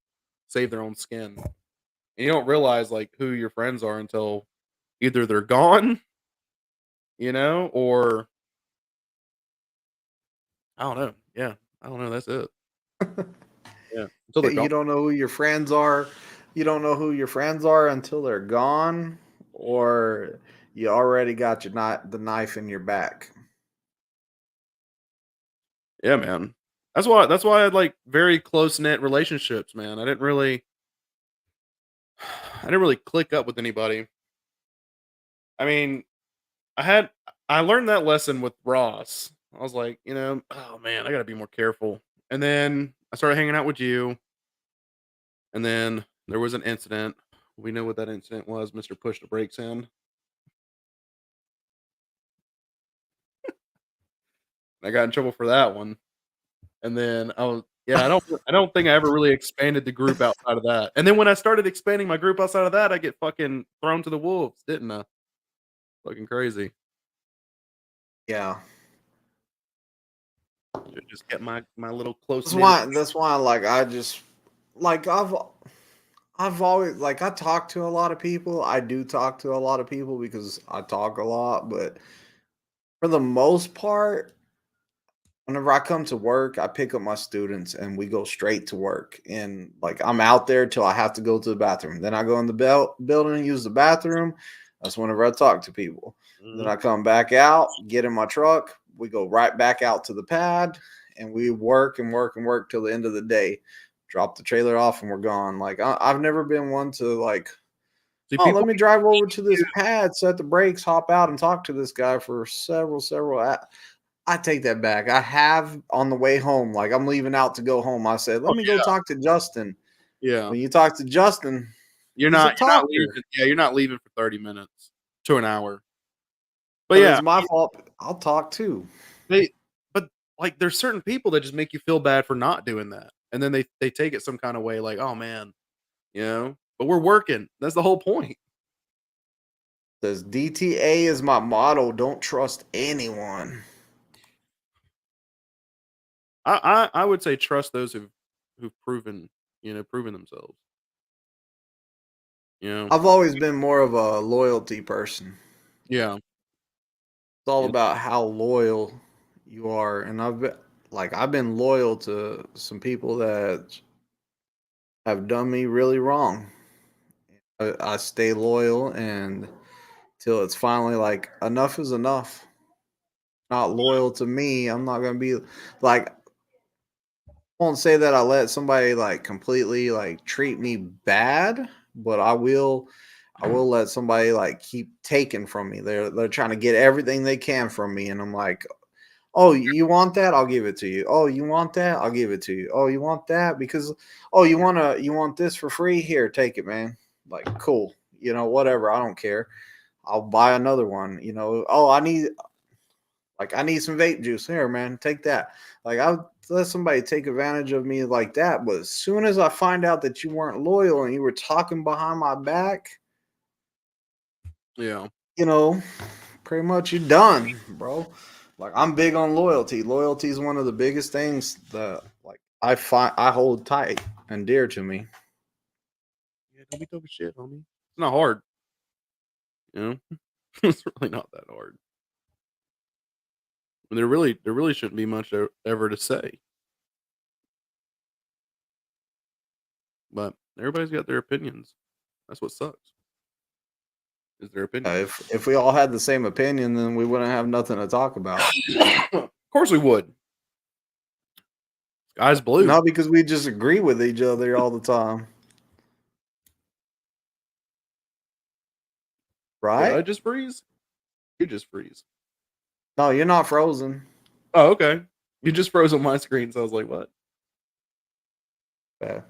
save their own skin. And you don't realize like who your friends are until either they're gone, or I don't know. Yeah, I don't know. That's it. Yeah, until they're gone. You don't know who your friends are you don't know who your friends are until they're gone, or you already got your the knife in your back. Yeah, man. That's why I had like very close knit relationships, man. I didn't really click up with anybody. I mean, I learned that lesson with Ross. I was like, oh man, I gotta be more careful. And then I started hanging out with you, and then there was an incident. We know what that incident was. Mister Push the brakes in. I got in trouble for that one. And then yeah, I don't think I ever really expanded the group outside of that. And then when I started expanding my group outside of that, I get fucking thrown to the wolves, didn't I? Fucking crazy. Yeah. Should just get my little close That's knit. why like I just like I've always like I talk to a lot of people. I do talk to a lot of people because I talk a lot, but for the most part, whenever I come to work, I pick up my students and we go straight to work. And like I'm out there till I have to go to the bathroom. Then I go in the building and use the bathroom. That's whenever I talk to people. Then Mhm. I come back out, get in my truck. We go right back out to the pad and we work and work and work till the end of the day. Drop the trailer off and we're gone. Like I've never been one to like, See, oh, let people me drive over to this pad, set the brakes, hop out, and talk to this guy for several. I take that back. I have on the way home, like I'm leaving out to go home. I said, oh, let me go talk to Justin. yeah. When you talk to Justin, You're he's a not talker. leaving yeah, you're not leaving for 30 minutes to an hour. But If yeah, it's my fault, I'll talk too. they but, like, there's certain people that just make you feel bad for not doing that, and then they take it some kinda way like, "Oh, man," But we're working. That's the whole point. Says DTA is my motto. Don't trust anyone. I would say trust those who've proven themselves, you know? I've always been more of a loyalty person. Yeah. It's all Yeah. about how loyal you are. And I've been loyal to some people that have done me really wrong. I stay loyal and till it's finally like enough is enough. Not loyal to me. I'm not gonna be like I won't say that I let somebody like completely like treat me bad, but I will let somebody like keep taking from me. They're trying to get everything they can from me, and I'm like, oh, you want that? I'll give it to you. Oh, you want that? I'll give it to you. Oh, you want that? Because oh, you want this for free? Here, take it, man. Like, cool. Whatever. I don't care. I'll buy another one. Oh, I need some vape juice. Here, man, take that. Like I'll let somebody take advantage of me like that. But as soon as I find out that you weren't loyal and you were talking behind my back, Yeah. you know, pretty much you're done, bro. Like I'm big on loyalty. Loyalty is one of the biggest things that like I hold tight and dear to me. Yeah, don't be talking shit, homie. It's not hard, you know? It's really not that hard. And there really shouldn't be much ever to say, but everybody's got their opinions. That's what sucks, is their opinions. If we all had the same opinion, then we wouldn't have nothing to talk about. Of course we would. Sky's blue. Not because we just agree with each other all the time, Did I right? just freeze? You just freeze. No, you're not frozen. Oh, okay. You just froze on my screen, so I was like, "What?" Okay.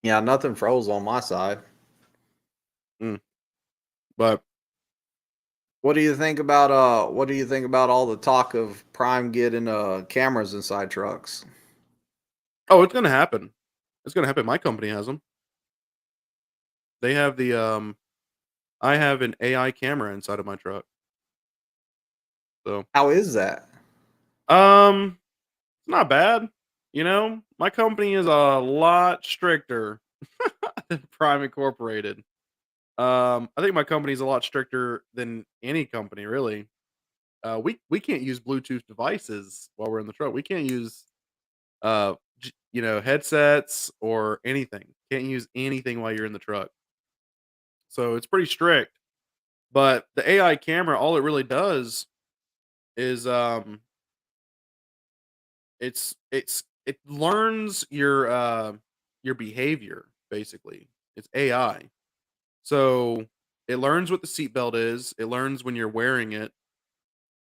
Yeah, nothing froze on my side. Mm. But What do you think about all the talk of Prime getting cameras inside trucks? oh, it's gonna happen. It's gonna happen. My company has them. They have I have an AI camera inside of my truck. So, How is that? it's not bad. My company is a lot stricter than Prime Incorporated. I think my company is a lot stricter than any company, really. We can't use Bluetooth devices while we're in the truck. We can't use headsets or anything. Can't use anything while you're in the truck. So it's pretty strict. But the AI camera, all it really does is it learns your behavior basically. It's AI. So it learns what the seatbelt is. It learns when you're wearing it.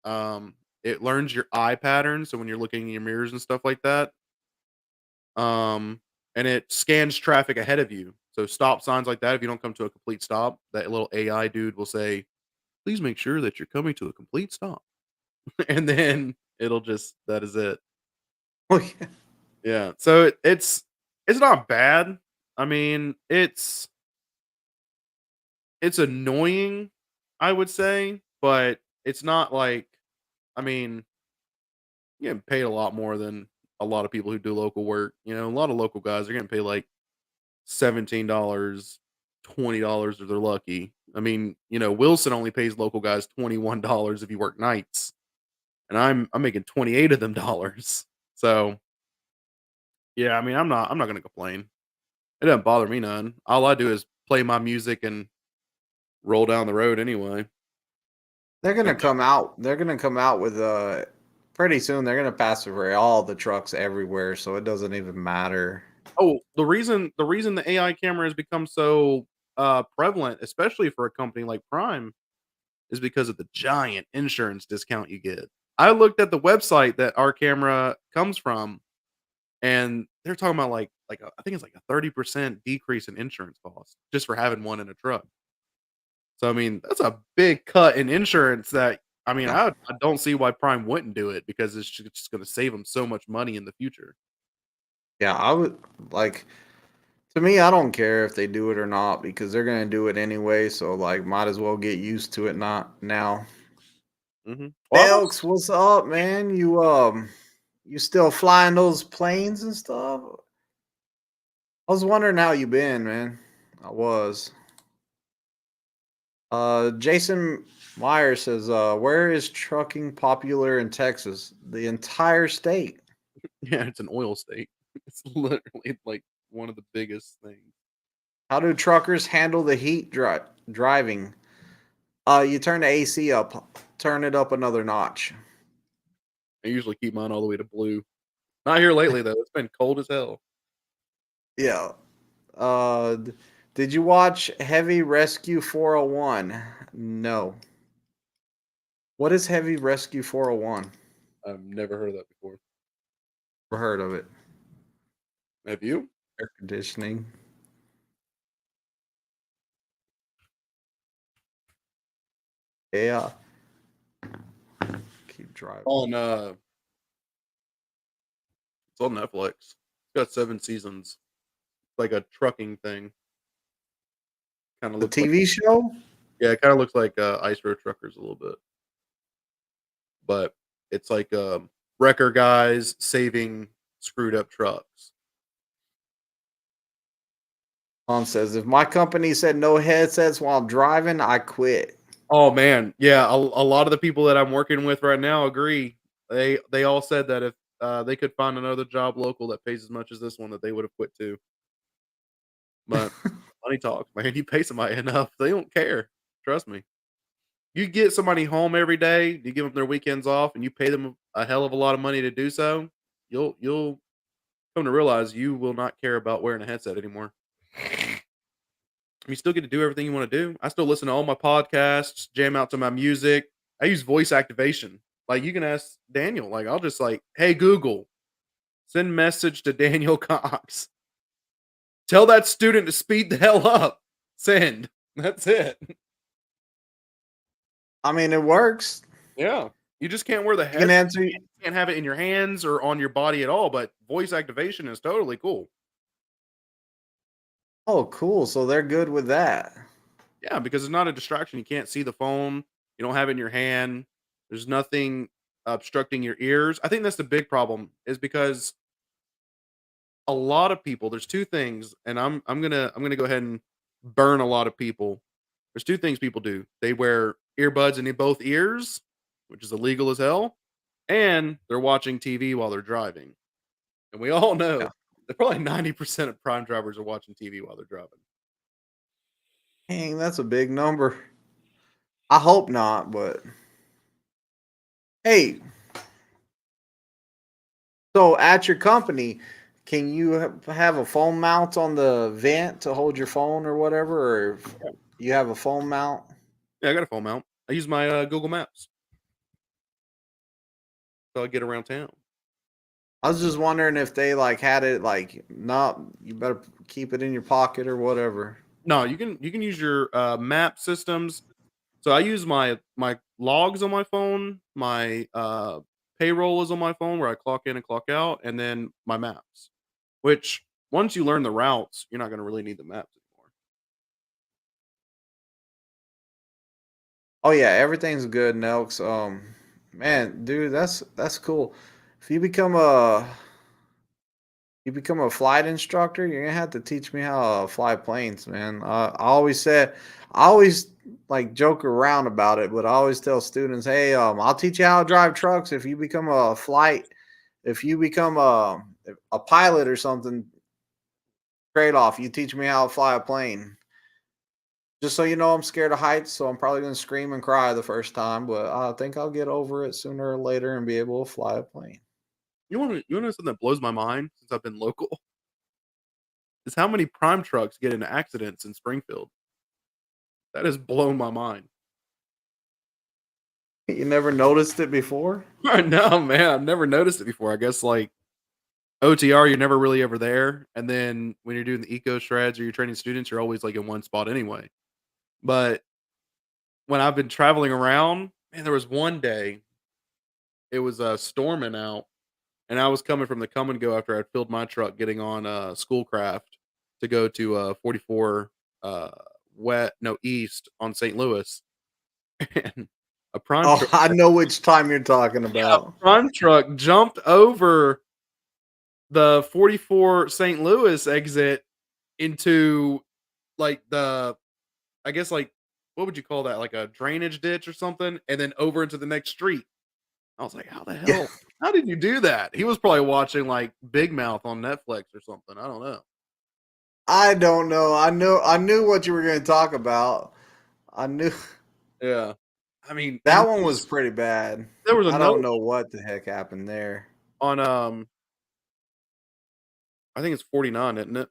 It learns your eye patterns. So when you're looking in your mirrors and stuff like that. Um, and it scans traffic ahead of you. So stop signs like that. If you don't come to a complete stop, that little AI dude will say, "Please make sure that you're coming to a complete stop," and then it'll just that is it. Oh, yeah. Yeah. So it's not bad. I mean, it's annoying, I would say, but it's not like I mean, you getting paid a lot more than a lot of people who do local work. You know, a lot of local guys are getting paid like $17, $20 if they're lucky. I mean, Wilson only pays local guys $21 if you work nights, and I'm making 28 of them dollars. So yeah, I mean, I'm not gonna complain. It doesn't bother me none. All I do is play my music and roll down the road anyway. They're gonna come out. They're gonna come out with pretty soon. They're gonna pass over all the trucks everywhere, so it doesn't even matter. Oh, the reason the AI camera has become so prevalent, especially for a company like Prime, is because of the giant insurance discount you get. I looked at the website that our camera comes from, and they're talking about I think it's like a 30% decrease in insurance costs just for having one in a truck. So I mean, that's a big cut in insurance that I mean, Yeah, I don't see why Prime wouldn't do it because it's just going to save them so much money in the future. yeah. I would like. To me, I don't care if they do it or not because they're gonna do it anyway. So like, might as well get used to it. Not now. Well, I've also Elks, what's up, man? You still flying those planes and stuff? I was wondering how you been, man. I was. Jason Meyer says, where is trucking popular in Texas? The entire state. yeah, it's an oil state. It's literally like one of the biggest things. How do truckers handle the heat driving? You turn the AC up, turn it up another notch. I usually keep mine all the way to blue. Not here lately though. It's been cold as hell. Yeah. Did you watch Heavy Rescue 401? No. What is Heavy Rescue 401? I've never heard of that before. Never heard of it. Have you? Air conditioning. Yeah. Keep driving. On it's on Netflix. It's got 7 seasons. It's like a trucking thing. Kind of The looks like TV show? yeah, it kind of looks like Ice Road Truckers a little bit. But it's like wrecker guys saving screwed up trucks. On says, if my company said no headsets while driving, I quit. Oh man, yeah, a lot of the people that I'm working with right now agree. They all said that if they could find another job local that pays as much as this one, that they would have quit too. But money talks, man. You pay somebody enough, they don't care. Trust me. You get somebody home every day, you give them their weekends off, and you pay them a hell of a lot of money to do so. You'll come to realize you will not care about wearing a headset anymore. You still get to do everything you want to do. I still listen to all my podcasts, jam out to my music. I use voice activation. Like you can ask Daniel, like I'll just like, hey Google, send message to Daniel Cox. Tell that student to speed the hell up. Send. That's it. I mean, it works. Yeah. You just can't wear the You can headset. answer. You can't have it in your hands or on your body at all, but voice activation is totally cool. Oh, cool. So they're good with that. Yeah, because it's not a distraction. You can't see the phone. You don't have it in your hand. There's nothing obstructing your ears. I think that's the big problem is because a lot of people, there's two things, and I'm gonna go ahead and burn a lot of people. There's two things people do. They wear earbuds in both ears, which is illegal as hell, and they're watching TV while they're driving. And we all Yeah. know Probably 90% of prime drivers are watching TV while they're driving. Dang, that's a big number. I hope not, but hey, so at your company, can you have a phone mount on the vent to hold your phone or whatever, or if you have a phone mount? Yeah, I got a phone mount. I use my Google Maps so I get around town. I was just wondering if they like had it like not. You better keep it in your pocket or whatever. No, you can use your map systems. So I use my logs on my phone, my payroll is on my phone where I clock in and clock out, and then my maps. Which once you learn the routes, you're not going to really need the maps anymore. Oh yeah, everything's good, Nelks. Man, dude, that's cool. If you become a flight instructor, you're gonna have to teach me how to fly planes, man. I always like joke around about it, but I always tell students, hey, I'll teach you how to drive trucks if you become if you become a pilot or something. Trade off, you teach me how to fly a plane. Just so you know, I'm scared of heights, so I'm probably gonna scream and cry the first time, but I think I'll get over it sooner or later and be able to fly a plane. You want to know something that blows my mind since I've been local is how many prime trucks get into accidents in Springfield. That has blown my mind. You never noticed it before? No, man, I've never noticed it before. I guess like OTR, you're never really ever there, and then when you're doing the eco shreds or you're training students, you're always like in one spot anyway. But when I've been traveling around, man, there was one day it was storming out, and I was coming from the come and go after I'd filled my truck, getting on Schoolcraft to go to 44 uh, east on St. Louis, and a prime Oh, truck, I know which time you're talking yeah, about. prime truck jumped over the 44 St. Louis exit into like I guess like what would you call that? Like a drainage ditch or something, and then over into the next street. I was like, how the Yeah, hell? How did you do that? He was probably watching like Big Mouth on Netflix or something. I don't know. I don't know. I knew what you were going to talk about. I knew Yeah. I mean, and that one was pretty bad. there was I another don't know what the heck happened there. on I think it's 49, isn't it?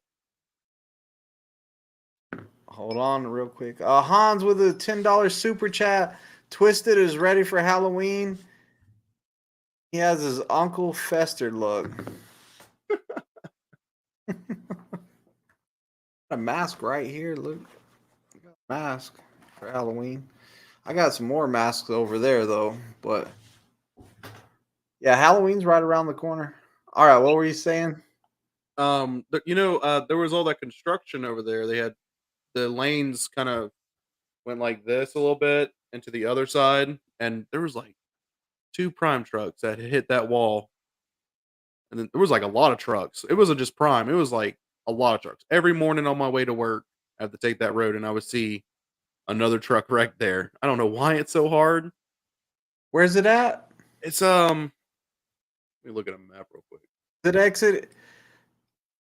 Hold on real quick. Hans with a $10 super chat. Twisted is ready for Halloween. He has his Uncle Fester look. A mask right here. Look, mask for Halloween. I got some more masks over there though, but yeah, Halloween's right around the corner. All right, what were you saying? There was all that construction over there. They had the lanes kind of went like this a little bit into the other side, and there was like two prime trucks that had hit that wall, and then there was like a lot of trucks. It wasn't just prime; it was like a lot of trucks. Every morning on my way to work, I have to take that road, and I would see another truck right there. I don't know why it's so hard. Where's it at? It's let me look at a map real quick. Did exit?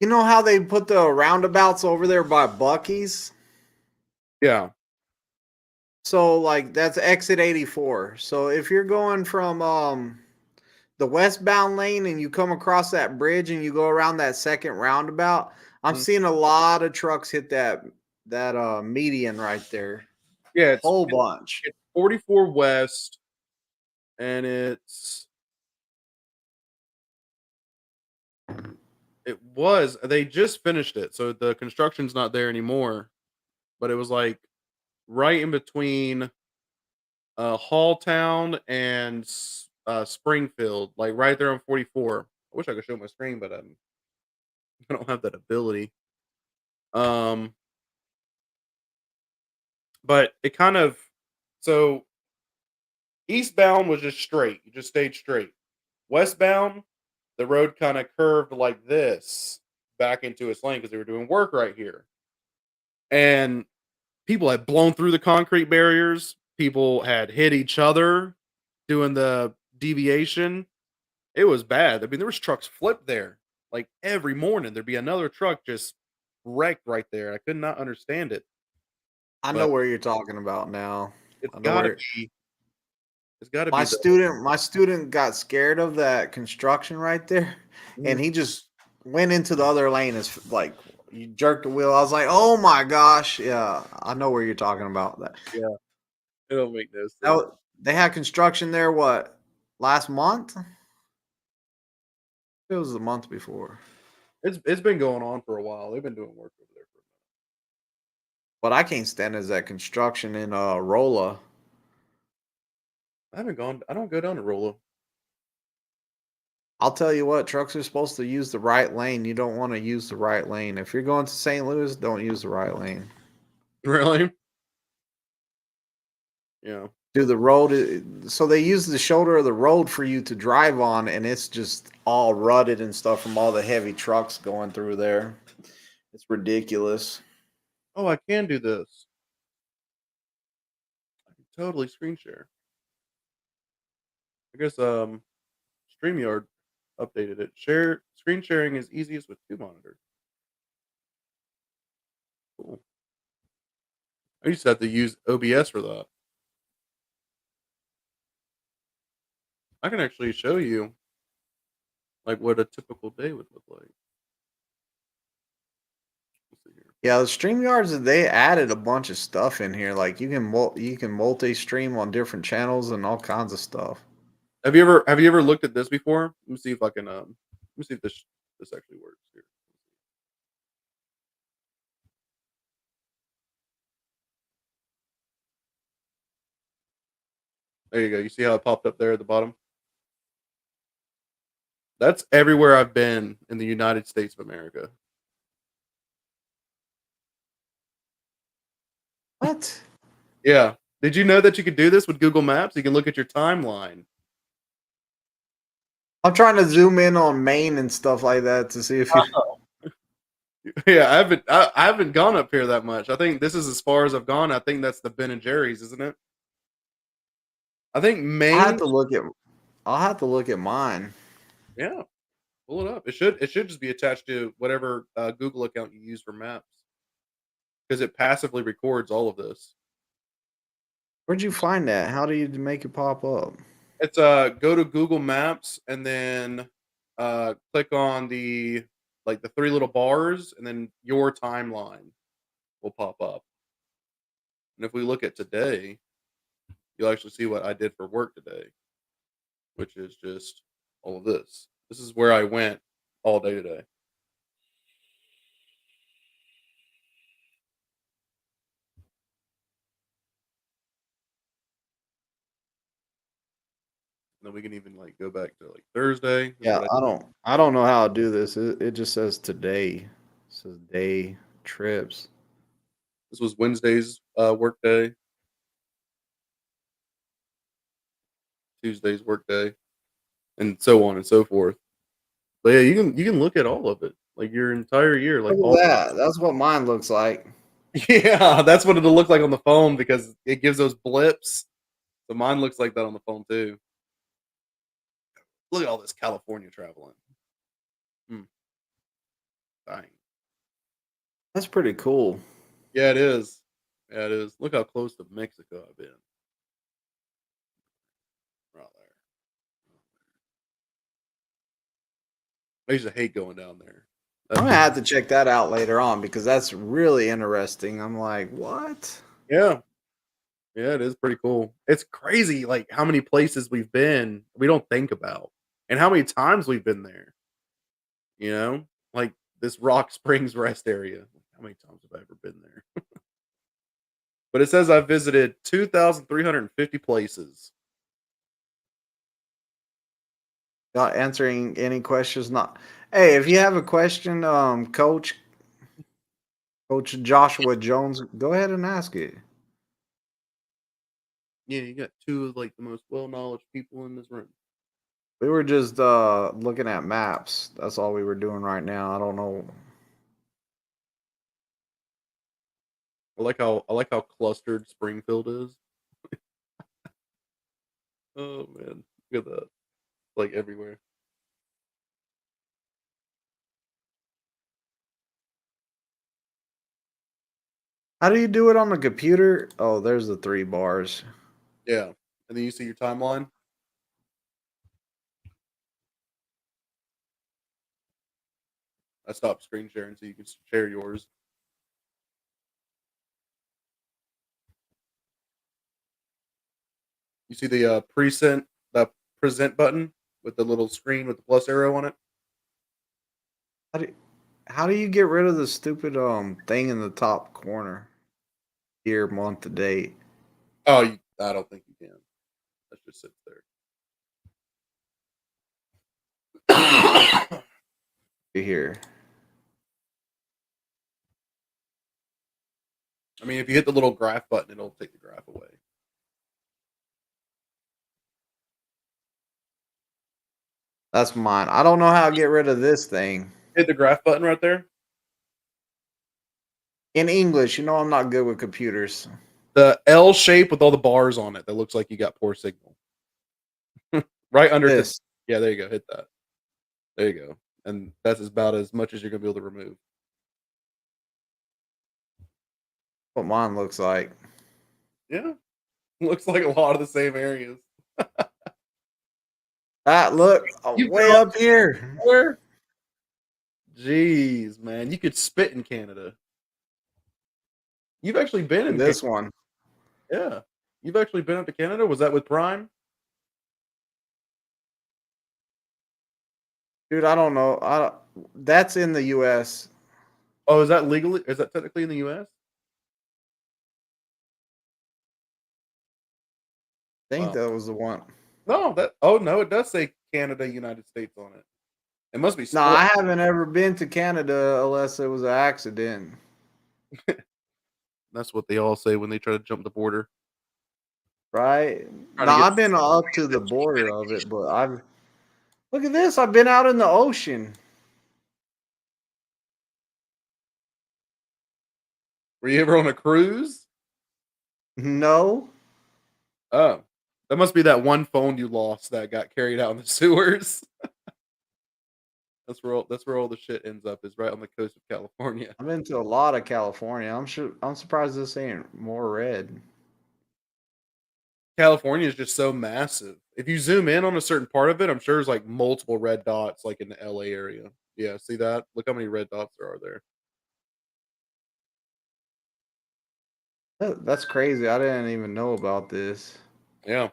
You know how they put the roundabouts over there by Bucky's? Yeah, So like that's exit 84. So if you're going from the westbound lane and you come across that bridge and you go around that second roundabout, I'm mhm. seeing a lot of trucks hit that median right there. Yeah. It's Whole it's, bunch. it's 44 West, and they just finished it, so the construction's not there anymore. But it was like right in between Halltown and Springfield, like right there on 44. I wish I could show my screen, but I don't have that ability. Um, but it kind of so eastbound was just straight. You just stayed straight. Westbound, the road kind of curved like this back into its lane because they were doing work right here. And people had blown through the concrete barriers. People had hit each other doing the deviation. It was bad. I mean, there was trucks flipped there. Like every morning, there'd be another truck just wrecked right there. I could not understand it, I know but where you're talking about now. it's I know got to where be. It's got to my be the. student got scared of that construction right there, and Mhm. he just went into the other lane. As like you jerked the wheel. I was like, oh my gosh, yeah, I know where you're talking about. That, Yeah, it don't make no that sense. they had construction there. What last month? It was the month before. It's been going on for a while. They've been doing work over there for a What I can't stand is that construction in Rolla. I haven't gone. I don't go down to Rolla. I'll tell you what, trucks are supposed to use the right lane. You don't want to use the right lane. If you're going to St. Louis, don't use the right lane. Really? Yeah. Do the road so they use the shoulder of the road for you to drive on, and it's just all rutted and stuff from all the heavy trucks going through there. It's ridiculous. Oh, I can do this. I can totally screen share. I guess StreamYard updated it. Share screen sharing is easiest with two monitors. Cool. I used to have to use OBS for that. I can actually show you like what a typical day would look like. Let's see here. Yeah, the StreamYards, they added a bunch of stuff in here. Like you can multi-stream on different channels and all kinds of stuff. Have you ever looked at this before? Let me see if I can let me see if this actually works here. There you go. You see how it popped up there at the bottom? That's everywhere I've been in the United States of America. What? Yeah. Did you know that you could do this with Google Maps? You can look at your timeline. I'm trying to zoom in on Maine and stuff like that to see if you. Yeah, I haven't gone up here that much. I think this is as far as I've gone. I think that's the Ben and Jerry's, isn't it? I think I have Maine. to look at. I'll have to look at mine. Yeah, pull it up. It should just be attached to whatever Google account you use for maps because it passively records all of this. Where'd you find that? How do you make it pop up? It's go to Google Maps and then click on the like the three little bars and then your timeline will pop up. And if we look at today, you'll actually see what I did for work today, which is just all of this. This is where I went all day today. And then we can even like go back to like Thursday. This is Yeah, what I I don't know how to do this. It just says today. It says day trips. this was Wednesday's work day, Tuesday's work day, and so on and so forth. But yeah, you can look at all of it, like your entire year, like Look all. at that. That's what mine looks like. Yeah, that's what it'll look like on the phone because it gives those blips. So mine looks like that on the phone too. Look at all this California traveling. Hmm, dang. That's pretty cool. Yeah, it is. Yeah, it is. Look how close to Mexico I've been. Right there. I used to hate going down there. I'm That gonna big. have to check that out later on because that's really interesting. I'm like, what? Yeah, yeah, it is pretty cool. It's crazy, like how many places we've been we don't think about, and how many times we've been there. You know, like this Rock Springs rest area. How many times have I ever been there? But it says I visited 2,350 places. Not answering any questions. Not. Hey, if you have a question, Coach Joshua Jones, go ahead and ask it. Yeah, you got two of like the most well knowledge people in this room. We were just looking at maps. That's all we were doing right now. I don't know. I like how clustered Springfield is. Oh man, look at that! Like everywhere. How do you do it on the computer? Oh, there's the 3 bars. Yeah, and then you see your timeline. I stopped screen sharing so you can share yours. You see the present button with the little screen with the plus arrow on it. How do how do you get rid of the stupid thing in the top corner? Year, month, the date. Oh, I don't think you can. That just sits there. I Here. mean, if you hit the little graph button, it'll take the graph away. That's mine. I don't know how to get rid of this thing. Hit the graph button right there. In English, I'm not good with computers. The L shape with all the bars on it that looks like you got poor signal. Right under the This. yeah, there you go. Hit that. There you go. And that's about as much as you're gonna be able to remove. What mine looks like. Yeah. Looks like a lot of the same areas. Ah, look, You've been way all up here. where? Jeez, man. You could spit in Canada. You've actually been in Canada. This one. Yeah. You've actually been up to Canada? Was that with Prime? Dude, I don't know. That's in the US. Oh, is that legally is that technically in the US? I think Wow. that was the one. No, that oh no, it does say Canada, United States on it. It must be No, split. I haven't ever been to Canada unless it was an accident. That's what they all say when they try to jump the border. Right? Trying No, to get I've been up to the border of it, but I've look at this. I've been out in the ocean. Were you ever on a cruise? No. Oh. That must be that one phone you lost that got carried out in the sewers. That's where all the shit ends up is right on the coast of California. I've been to a lot of California. I'm surprised this ain't more red. California is just so massive. If you zoom in on a certain part of it, I'm sure there's like multiple red dots like in the LA area. Yeah, see that? Look how many red dots there are there. That's crazy. I didn't even know about this. Yeah.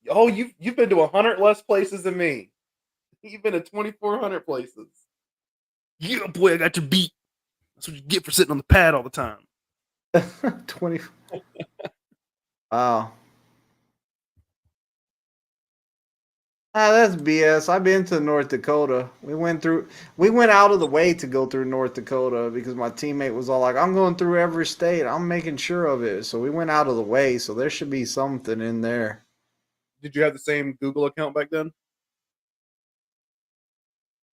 Oh, you've been to 100 less places than me. You've been to 2,400 places. Yeah, boy, I got your beat. That's what you get for sitting on the pad all the time. 20. Wow. Ah, that's BS. I've been to North Dakota. We went out of the way to go through North Dakota because my teammate was all like, I'm going through every state. I'm making sure of it. So we went out of the way. So there should be something in there. Did you have the same Google account back then?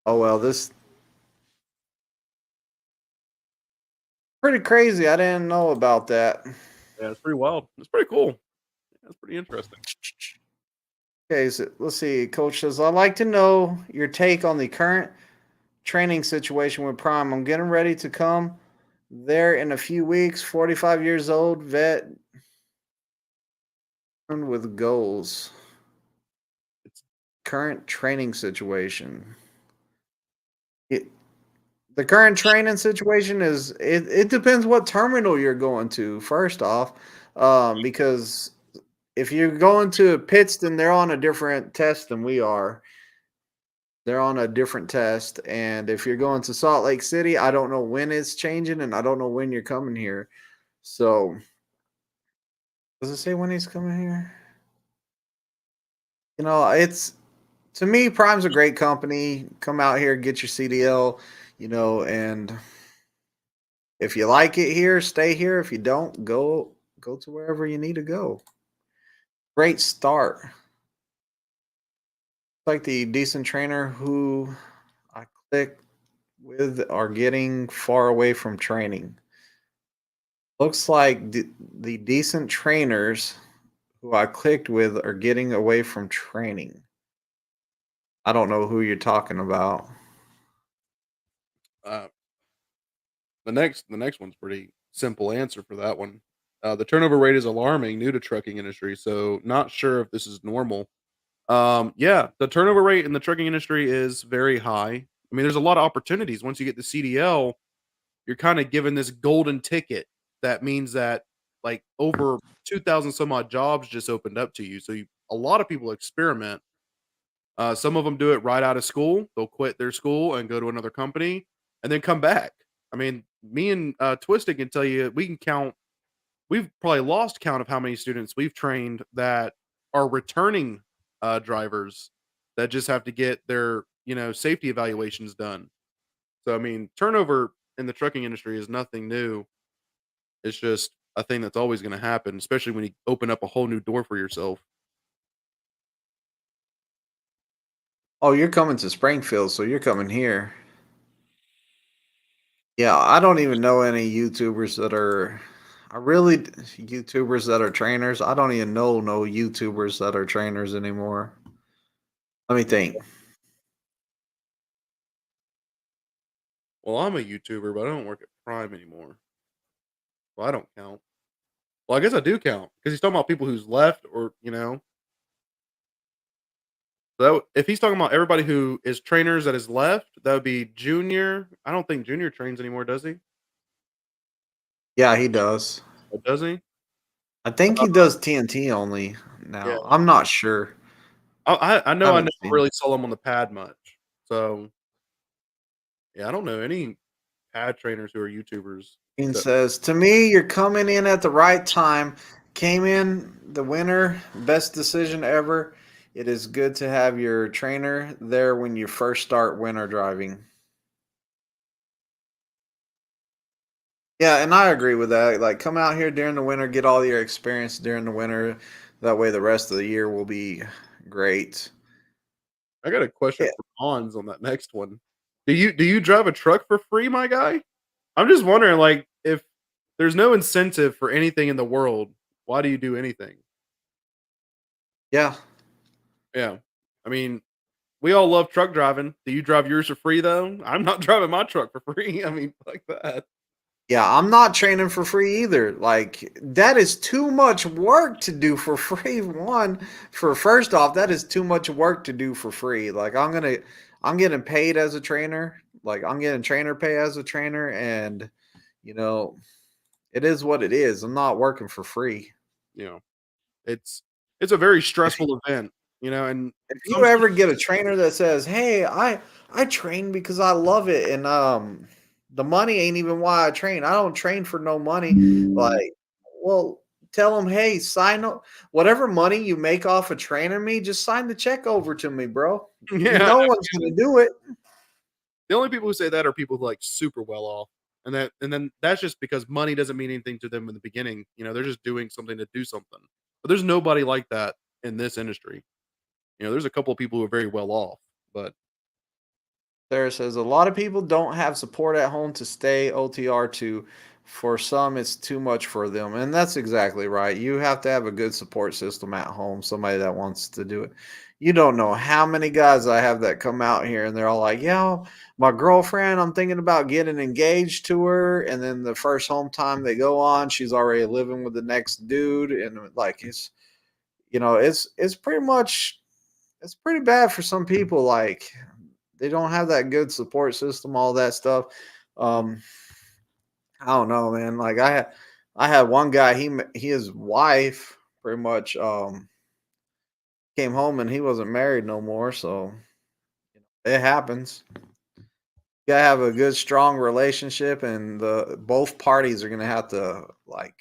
Oh, well, this pretty crazy. I didn't know about that. Yeah, it's pretty wild. It's pretty cool. That's pretty interesting. Okay, so let's see. Coach says, I'd like to know your take on the current training situation with Prime. I'm getting ready to come there in a few weeks. 45 years old, vet with goals. It's Current training situation. It, the current training situation is it depends what terminal you're going to, first off. Because if you're going to Pittston, they're on a different test than we are. They're on a different test. And if you're going to Salt Lake City, I don't know when it's changing and I don't know when you're coming here. So, does it say when he's coming here? It's to me, Prime's a great company. Come out here, get your CDL, and if you like it here, stay here. If you don't, go to wherever you need to go. Great start. Like the decent trainer who I click with are getting far away from training. Looks like the decent trainers who I clicked with are getting away from training. I don't know who you're talking about. uh the next one's pretty simple answer for that one. The turnover rate is alarming new to trucking industry, so not sure if this is normal. Yeah, the turnover rate in the trucking industry is very high. I mean, there's a lot of opportunities. Once you get the CDL, you're kind of given this golden ticket that means that like over 2,000 some odd jobs just opened up to you. So a lot of people experiment. Some of them do it right out of school. They'll quit their school and go to another company and then come back. I mean, me and Twisted can tell you we can count. We've probably lost count of how many students we've trained that are returning drivers that just have to get their safety evaluations done. So I mean, turnover in the trucking industry is nothing new. It's just a thing that's always going to happen, especially when you open up a whole new door for yourself. Oh, you're coming to Springfield, so you're coming here. Yeah, I don't even know any YouTubers that are I really YouTubers that are trainers. I don't even know no YouTubers that are trainers anymore. Let me think. Well, I'm a YouTuber, but I don't work at Prime anymore. Well, I don't count. Well, I guess I do count because he's talking about people who's left, or so if he's talking about everybody who is trainers that is left, that would be Junior. I don't think Junior trains anymore, does he? Yeah, he does. Or does he? I think he does TNT only Yeah. now. I'm not sure. I I know I haven't never seen. really saw him on the pad much. So yeah, I don't know any pad trainers who are YouTubers. He That says, "To me, you're coming in at the right time. Came in the winner, best decision ever. It is good to have your trainer there when you first start winter driving." Yeah, and I agree with that. Like, come out here during the winter, get all your experience during the winter. That way, the rest of the year will be great. I got a question Yeah, for Hans on that next one. Do you drive a truck for free, my guy? I'm just wondering, like, if there's no incentive for anything in the world, why do you do anything? yeah, Yeah. I mean, we all love truck driving. Do you drive yours for free though? I'm not driving my truck for free. I mean, like that. yeah. I'm not training for free either. Like, that is too much work to do for free. One, for first off, that is too much work to do for free. Like, I'm getting paid as a trainer. Like, I'm getting trainer pay as a trainer, and you know, it is what it is. I'm not working for free. You know, it's it's a very If stressful event, and If you some ever get a trainer that says, "Hey, I train because I love it, and the money ain't even why I train. I don't train for no money." Like, well, tell them, "Hey, sign up whatever money you make off of training me, just sign the check over to me, bro. yeah, No one's gonna do it." the only people who say that are people who like super well off. And then that's just because money doesn't mean anything to them in the beginning. They're just doing something to do something. But there's nobody like that in this industry. There's a couple of people who are very well off, but Sarah says a lot of people don't have support at home to stay OTR to. For some, it's too much for them. And that's exactly right. You have to have a good support system at home, somebody that wants to do it. You don't know how many guys I have that come out here and they're all like, "Yeah, my girlfriend, I'm thinking about getting engaged to her." And then the first home time they go on, she's already living with the next dude. And like, it's pretty much, it's pretty bad for some people. Like, they don't have that good support system, all that stuff. Um, I don't know, man. Like, I had one guy. His wife pretty much came home and he wasn't married no more. So it happens. You gotta have a good, strong relationship, and the both parties are gonna have to like.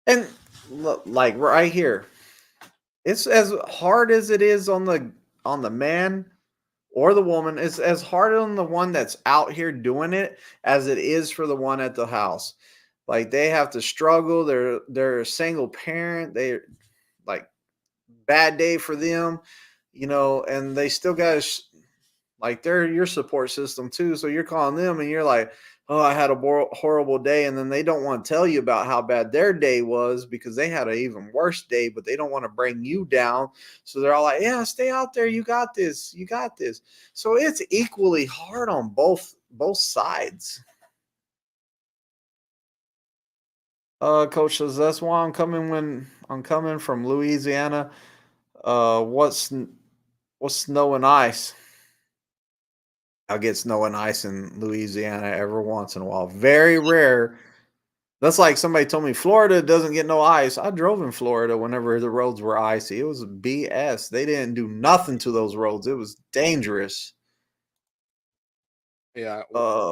And like right here, it's as hard as it is on the man or the woman. It's as hard on the one that's out here doing it as it is for the one at the house. Like, they have to struggle. They're a single parent. They like, bad day for them, and they still got to like, they're your support system too. So you're calling them and you're like, "Oh, I had a horrible day," and then they don't want to tell you about how bad their day was because they had an even worse day, but they don't want to bring you down. So they're all like, "Yeah, stay out there. You got this. You got this." So it's equally hard on both sides. Coach says that's why I'm coming when I'm coming from Louisiana. What's snow and ice? I'll get snow and ice in Louisiana every once in a while. Very rare. That's like somebody told me Florida doesn't get no ice. I drove in Florida whenever the roads were icy. It was BS. They didn't do nothing to those roads. It was dangerous. Yeah.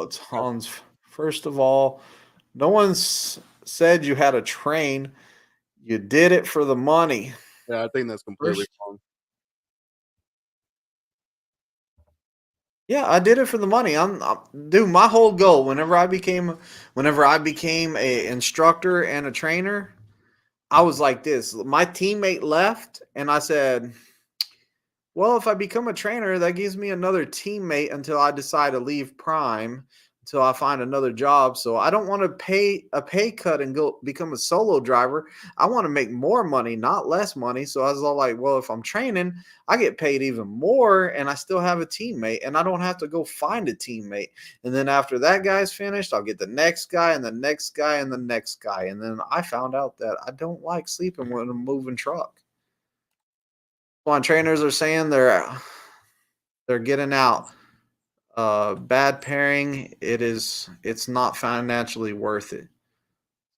Tons. First of all, no one's said you had a train. You did it for the money. Yeah, I think that's completely First, wrong. yeah, I did it for the money. Dude. My whole goal, whenever I became a instructor and a trainer, I was like this. My teammate left, and I said, well, if I become a trainer, that gives me another teammate until I decide to leave Prime, until I find another job. So I don't want to pay a pay cut and go become a solo driver. I want to make more money, not less money. So I was all like, well, if I'm training, I get paid even more and I still have a teammate and I don't have to go find a teammate. And then after that guy's finished, I'll get the next guy and the next guy and the next guy. And then I found out that I don't like sleeping when I'm moving truck. One trainers are saying they're getting out. Bad pairing, it's not financially worth it.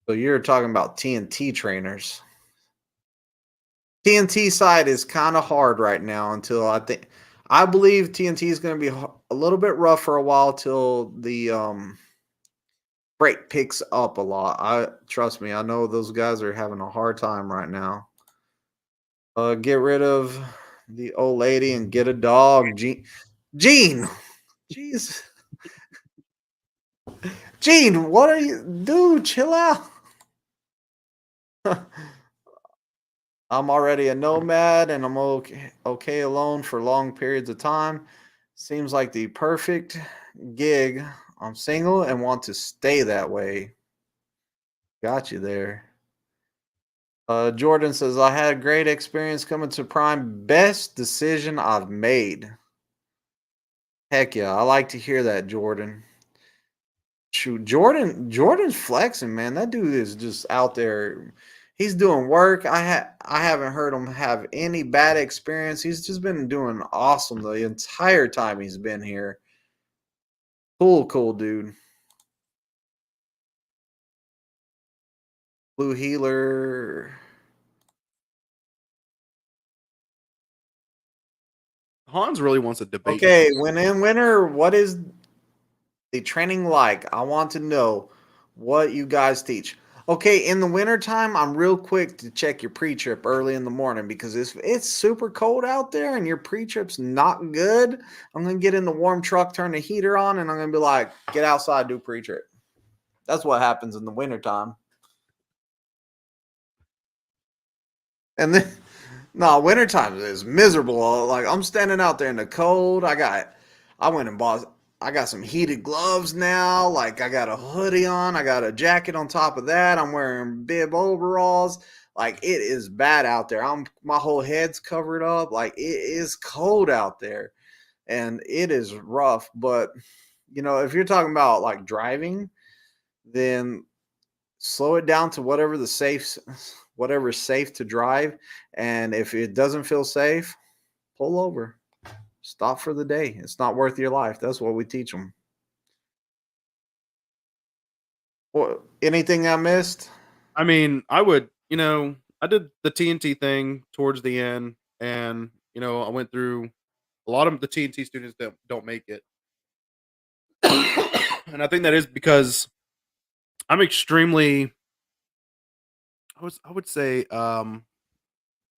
So you're talking about TNT trainers. TNT side is kind of hard right now until I believe TNT is going to be a little bit rough for a while till the break picks up a lot. I trust me, I know those guys are having a hard time right now. Get rid of the old lady and get a dog. Gene, jeez. Gene, what are you, dude? Chill out. I'm already a nomad and I'm okay alone for long periods of time. Seems like the perfect gig. I'm single and want to stay that way. Got you there. Jordan says, I had a great experience coming to Prime. Best decision I've made. Heck yeah, I like to hear that, Jordan. Shoot, Jordan's flexing, man. That dude is just out there. He's doing work. I haven't heard him have any bad experience. He's just been doing awesome the entire time he's been here. Cool dude. Blue Healer. Hans really wants to debate me. Okay, when in winter, what is the training like? I want to know what you guys teach. Okay, in the wintertime, I'm real quick to check your pre-trip early in the morning because it's super cold out there and your pre-trip's not good. I'm gonna get in the warm truck, turn the heater on, and I'm gonna be like, get outside, do pre-trip. That's what happens in the wintertime. And then no, wintertime is miserable. Like I'm standing out there in the cold. I went and bought I got some heated gloves now. Like I got a hoodie on. I got a jacket on top of that. I'm wearing bib overalls. Like it is bad out there. My whole head's covered up. Like it is cold out there. And it is rough. But if you're talking about like driving, then slow it down to whatever's safe to drive. And if it doesn't feel safe, pull over. Stop for the day. It's not worth your life. That's what we teach them. What, anything I missed? I mean, I did the TNT thing towards the end, and I went through a lot of the TNT students that don't make it, and I think that is because I'm extremely, I would say,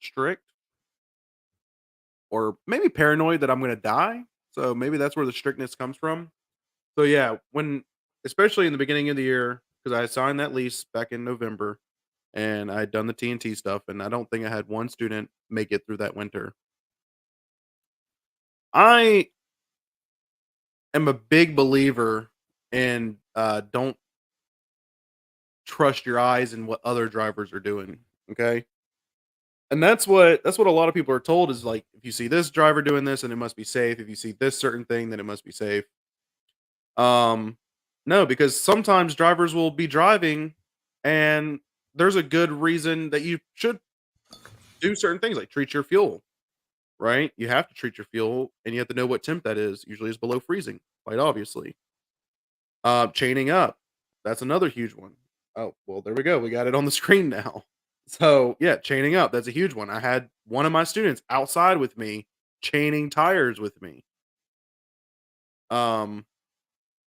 strict or maybe paranoid that I'm going to die. So maybe that's where the strictness comes from. So yeah, especially in the beginning of the year, because I signed that lease back in November, and I'd done the TNT stuff, and I don't think I had one student make it through that winter. I am a big believer in don't trust your eyes and what other drivers are doing. Okay. And that's what a lot of people are told is like if you see this driver doing this and it must be safe. If you see this certain thing, then it must be safe. Um no, because sometimes drivers will be driving And there's a good reason that you should do certain things like treat your fuel, right? You have to treat your fuel and you have to know what temp that is. Usually it's below freezing, quite obviously. Chaining up. That's another huge one. Oh, well, there we go. We got it on the screen now. So yeah, chaining up. That's a huge one. I had one of my students outside with me chaining tires with me. Um,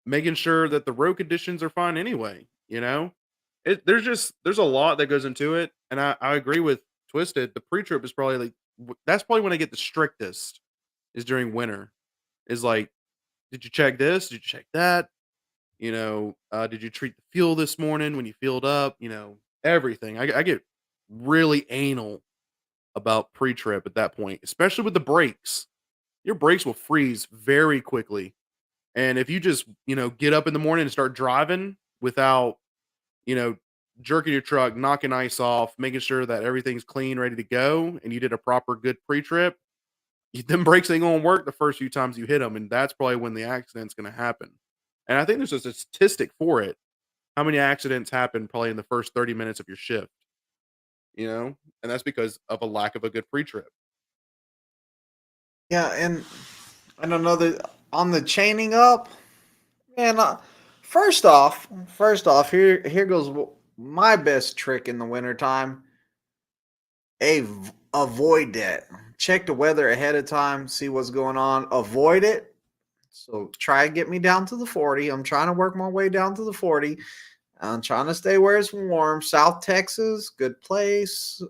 Making sure that the road conditions are fine anyway, you know? There's a lot that goes into it, and I agree with Twisted. The pre-trip is probably like that's probably when I get the strictest is during winter. Is like, did you check this? Did you check that? Did you treat the fuel this morning when you filled up? Everything. I get really anal about pre-trip at that point, especially with the brakes. Your brakes will freeze very quickly. And if you just, get up in the morning and start driving without, you know, jerking your truck, knocking ice off, making sure that everything's clean, ready to go, and you did a proper good pre-trip, them brakes ain't gonna work the first few times you hit them, and that's probably when the accident's gonna happen. And I think there's a statistic for it. How many accidents happen probably in the first 30 minutes of your shift, and that's because of a lack of a good pre-trip. Yeah, and another on the chaining up, man. First off, here goes my best trick in the wintertime. Avoid that. Check the weather ahead of time. See what's going on. Avoid it. So try to get me down to the 40. I'm trying to work my way down to the 40. I'm trying to stay where it's warm. South Texas, good place.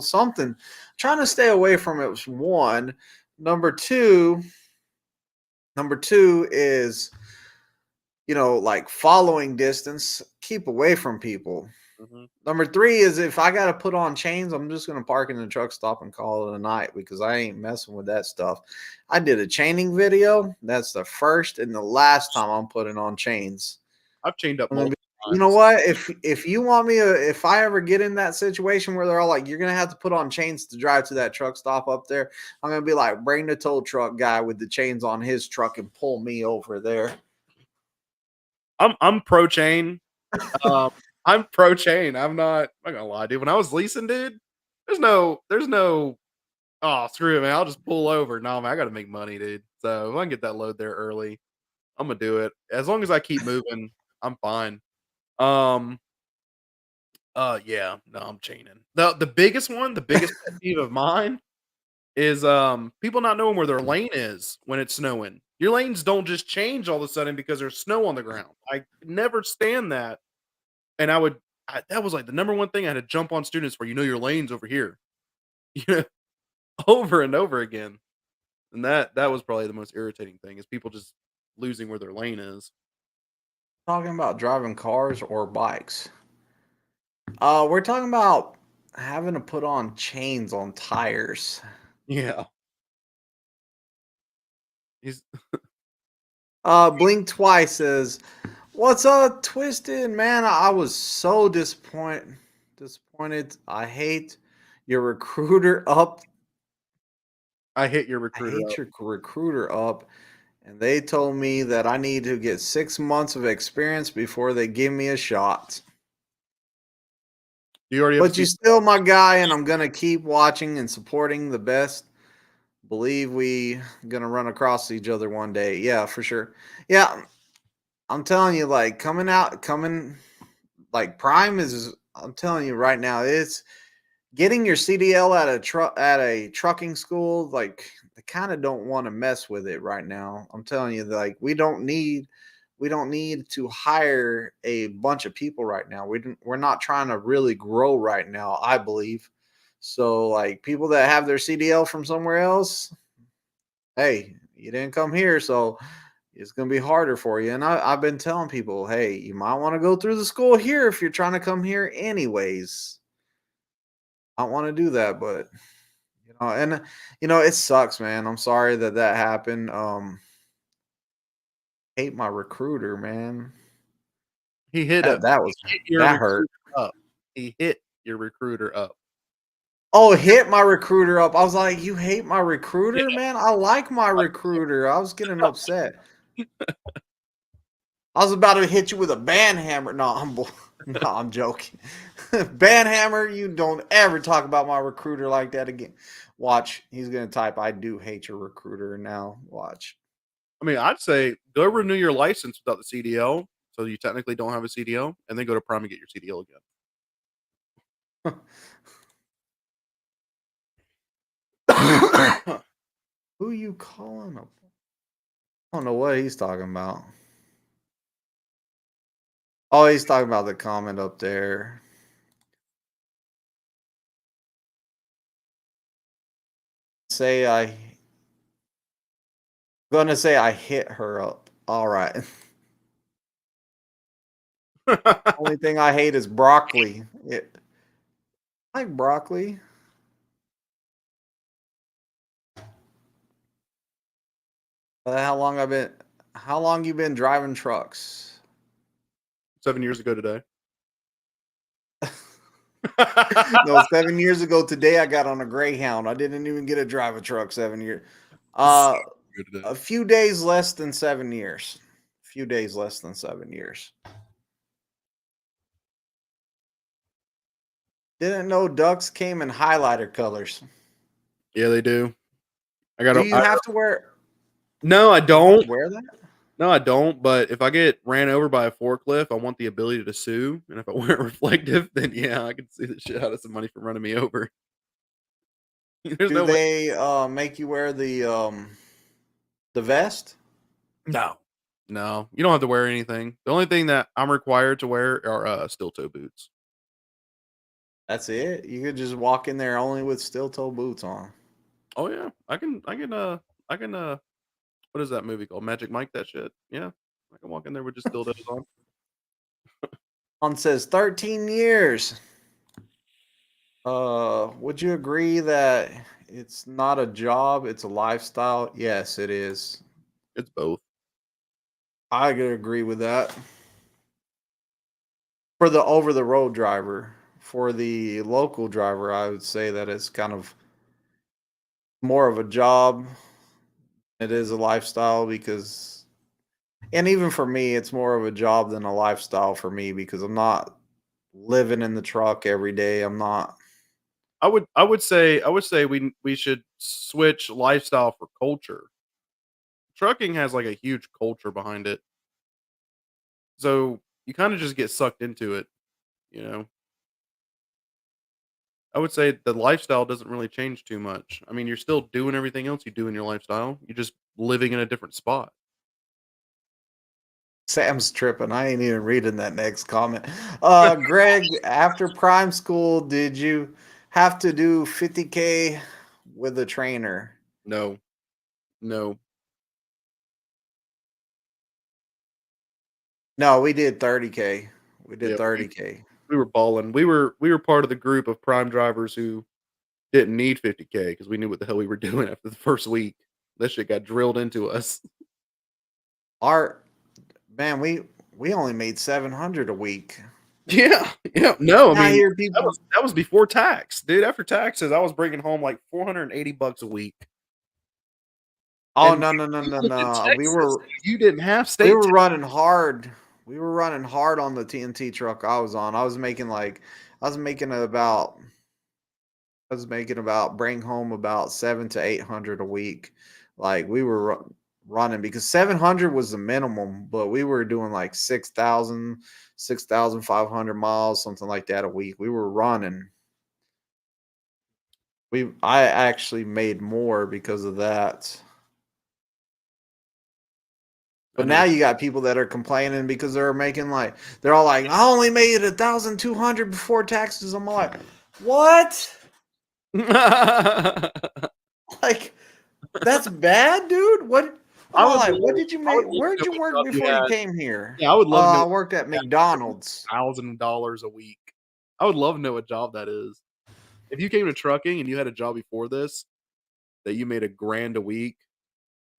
Something. Trying to stay away from it was one. Number two. Number two is, like following distance. Keep away from people. Mhm. Number three is if I got to put on chains, I'm just going to park in the truck stop and call it a night because I ain't messing with that stuff. I did a chaining video. That's the first and the last time I'm putting on chains. I've chained up I'm gonna be, multiple you know times. what? If you want me to, if I ever get in that situation where they're all like, you're going to have to put on chains to drive to that truck stop up there, I'm going to be like, bring the tow truck guy with the chains on his truck and pull me over there. I'm pro chain. Um, I'm pro chain. I'm not gonna lie, dude. When I was leasing, dude, there's no oh screw it, man. I'll just pull over. No, man, I gotta make money, dude. So if I can get that load there early, I'm gonna do it. As long as I keep moving, I'm fine. Um, yeah, no, I'm chaining. The biggest one, the biggest pet peeve of mine is people not knowing where their lane is when it's snowing. Your lanes don't just change all of a sudden because there's snow on the ground. I never stand that. And that was like the number one thing I had to jump on students for, your lane's over here. You know, over and over again. And that was probably the most irritating thing is people just losing where their lane is. Talking about driving cars or bikes. We're talking about having to put on chains on tires. Yeah. He's Blink Twice says, "What's up, Twisted man? I was so disappointed. Disappointed. I hate your recruiter up. I hit your I recruiter hate up. your recruiter up. And they told me that I need to get 6 months of experience before they give me a shot. Do you already have a But C you still my guy, and I'm gonna keep watching and supporting the best. Believe we gonna run across each other one day. Yeah, for sure. Yeah, I'm telling you, like coming like Prime is. I'm telling you right now, it's getting your CDL at a trucking school. Like they kind of don't want to mess with it right now. I'm telling you, like we don't need to hire a bunch of people right now. We're not trying to really grow right now, I believe. So like people that have their CDL from somewhere else, hey, you didn't come here, so it's going to be harder for you. And I've been telling people, hey, you might want to go through the school here if you're trying to come here anyways. I don't want to do that, but and it sucks, man. I'm sorry that happened. Hate my recruiter, man. he hit That up that was he hit your that hurt. recruiter up. He hit your recruiter up. Oh, hit my recruiter up. I was like, you hate my Yeah. recruiter, man? I like my recruiter. I was getting upset. I was about to hit you with a band hammer. No, I'm No, I'm joking. Banhammer, you don't ever talk about my recruiter like that again. Watch, he's gonna type, "I do hate your recruiter." Now, watch. I mean, I'd say go renew your license without the CDL, so you technically don't have a CDL, and then go to Prime and get your CDL again. Who you calling up? I don't know what he's talking about. Oh, he's talking about the comment up there. Say I gonna say I hit her up. All right. Only thing I hate is broccoli. I like broccoli. How long you been driving trucks? 7 years ago today. No, 7 years ago today I got on a Greyhound. I didn't even get to drive a truck 7 years. Good today. A few days less than 7 years. A few days less than 7 years. Didn't know ducks came in highlighter colors. Yeah, they do. I got Do you have to wear No, I don't. wear that? No, I don't, but if I get ran over by a forklift, I want the ability to sue, and if I wear reflective, then yeah, I can sue the shit out of somebody for running me over. There's Do no way. they make you wear the vest? No. No, you don't have to wear anything. The only thing that I'm required to wear are, steel toe boots. That's it. You could just walk in there only with steel toe boots on. Oh, yeah. I can, what is that movie called? Magic Mike, that shit. Yeah. I can walk in there with just steel toes on. On says 13 years. Would you agree that it's not a job, it's a lifestyle? Yes, it is. It's both. I could agree with that. For the over the road driver, for the local driver, I would say that it's kind of more of a job. It is a lifestyle because, and even for me, it's more of a job than a lifestyle for me because I'm not living in the truck every day. I'm not. I would say we should switch lifestyle for culture. Trucking has, like, a huge culture behind it. So, you kinda just get sucked into it, you know? I would say the lifestyle doesn't really change too much. I mean, you're still doing everything else you do in your lifestyle. You're just living in a different spot. Sam's tripping. I ain't even reading that next comment. Greg, after prime school, did you have to do 50K with a trainer? No. No. No, we did 30K. We did Yeah, 30K. we were balling. We were part of the group of prime drivers who didn't need 50K because we knew what the hell we were doing after the first week. That shit got drilled into us. Our man, we only made 700 a week. Yeah, yeah. No, I I mean, hear that people. was before tax, dude. After taxes, I was bringing home like $480 a week. Oh And no no no you no lived in no! Texas, you didn't have We state were tax. running hard. We were running hard on the TNT truck I was on. I was making about bring home about 7 to 800 a week. Like we were running because 700 was the minimum, but we were doing like 6,500 miles, something like that a week. We were running. I actually made more because of that. I But know. now you got people that are complaining because they're all like, I only made 1,200 before taxes. I'm like, what? Like, that's bad, dude. What? I'm I all would like, what love did you I make? would love to Where'd know you what work job you before you had. came here? Yeah, I would love to know I worked at McDonald's. $1,000 a week. I would love to know what job that is. If you came to trucking and you had a job before this that you made 1,000 a week,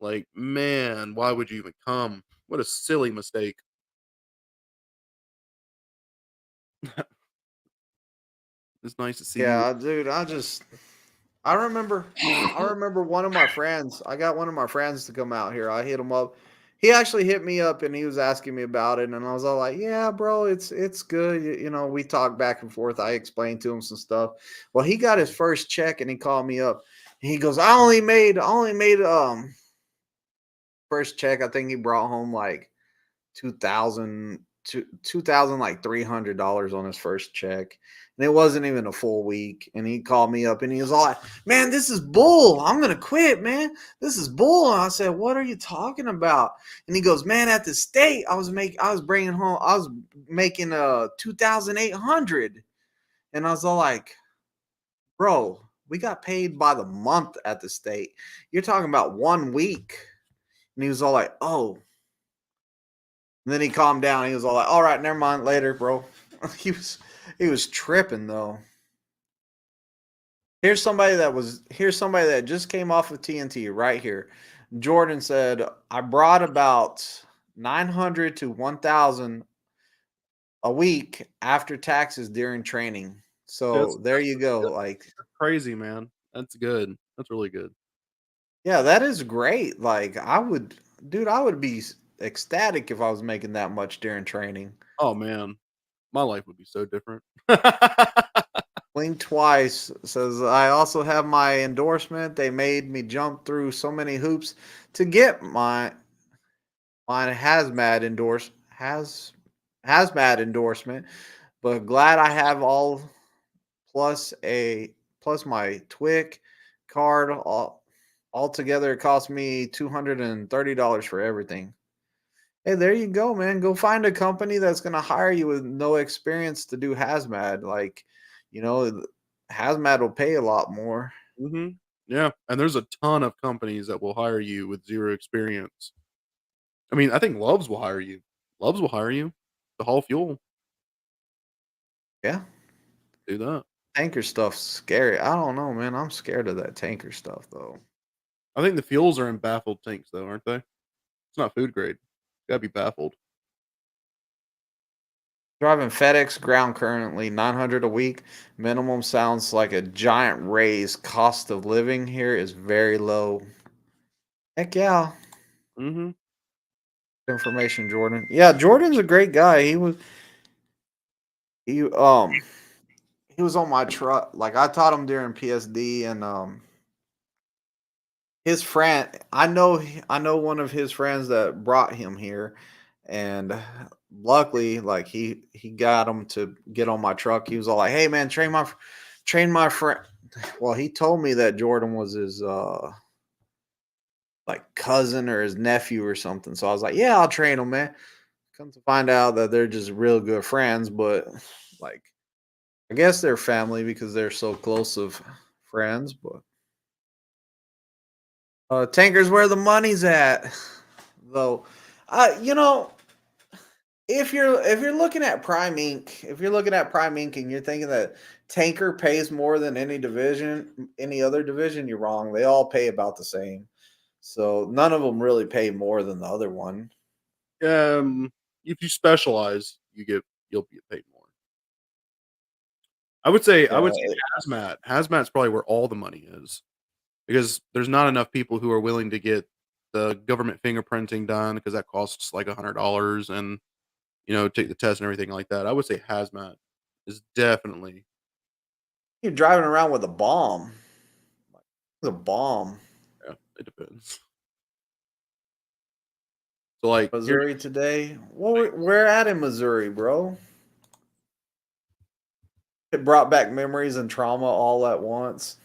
like, man, why would you even come? What a silly mistake. It's nice to see you. Yeah, dude. I remember one of my friends. I got one of my friends to come out here. I hit him up. he actually hit me up and he was asking me about it, and I was all like, "Yeah, bro, it's good." We talked back and forth. I explained to him some stuff. Well, he got his first check and he called me up and he goes, I only made first check. I think he brought home like 2,000 2,000 like $300 on his first check. And it wasn't even a full week. And he called me up and he was all like, "Man, this is bull. I'm going to quit, man. This is bull." And I said, "What are you talking about?" And he goes, "Man, at the state, I was making 2,800." And I was all like, "Bro, we got paid by the month at the state. You're talking about 1 week." And he was all like, "Oh." And then he calmed down. He was all like, "All right, never mind. Later, bro." he was he was tripping though. Here's somebody that just came off of TNT right here. Jordan said, "I brought about 900 to 1,000 a week after taxes during training." Yeah, So there you go. that's Like, crazy, man. That's good. That's really good. yeah, that is great. Like, I would be ecstatic if I was making that much during training. Oh man, my life would be so different. Blink twice says, "I also have my endorsement. They made me jump through so many hoops to get my hazmat endorsement, but glad I have all plus a plus my TWIC card. Altogether it cost me $230 for everything." Hey, there you go, man. Go find a company that's going to hire you with no experience to do hazmat. Like, you know, hazmat will pay a lot more. Mhm. Yeah, and there's a ton of companies that will hire you with 0 experience. I mean, I think Love's will hire you. Love's will hire you to haul fuel. Yeah. Do that. Tanker stuff's scary. I don't know, man. I'm scared of that tanker stuff, though. I think the fuels are in baffled tanks though, aren't they? It's not food grade. Gotta be baffled. Driving FedEx ground currently, 900 a week. Minimum sounds like a giant raise. Cost of living here is very low. Heck yeah. Mhm. Information, Jordan. Yeah, Jordan's a great guy. He he was on my truck. Like, I taught him during PSD, and his friend, I know one of his friends that brought him here, and luckily, like, he got him to get on my truck. He was all like, "Hey man, train my friend." Well, he told me that Jordan was his like cousin or his nephew or something. So I was like, "Yeah, I'll train him, man." Come to find out that they're just real good friends, but like, I guess they're family because they're so close of friends. But tankers where the money's at, though. You know, if you're looking at Prime Inc., if you're looking at Prime Inc. and you're thinking that tanker pays more than any other division, you're wrong. They all pay about the same. So none of them really pay more than the other one. If you specialize, you'll get paid more. I Yeah, would say hazmat. Hazmat's probably where all the money is because there's not enough people who are willing to get the government fingerprinting done because that costs like $100 and take the test and everything like that. I would say hazmat is definitely. you're driving around with a bomb. With a bomb. Yeah, it depends. So like here, Missouri today. Well, we're at in Missouri, bro. It brought back memories and trauma all at once.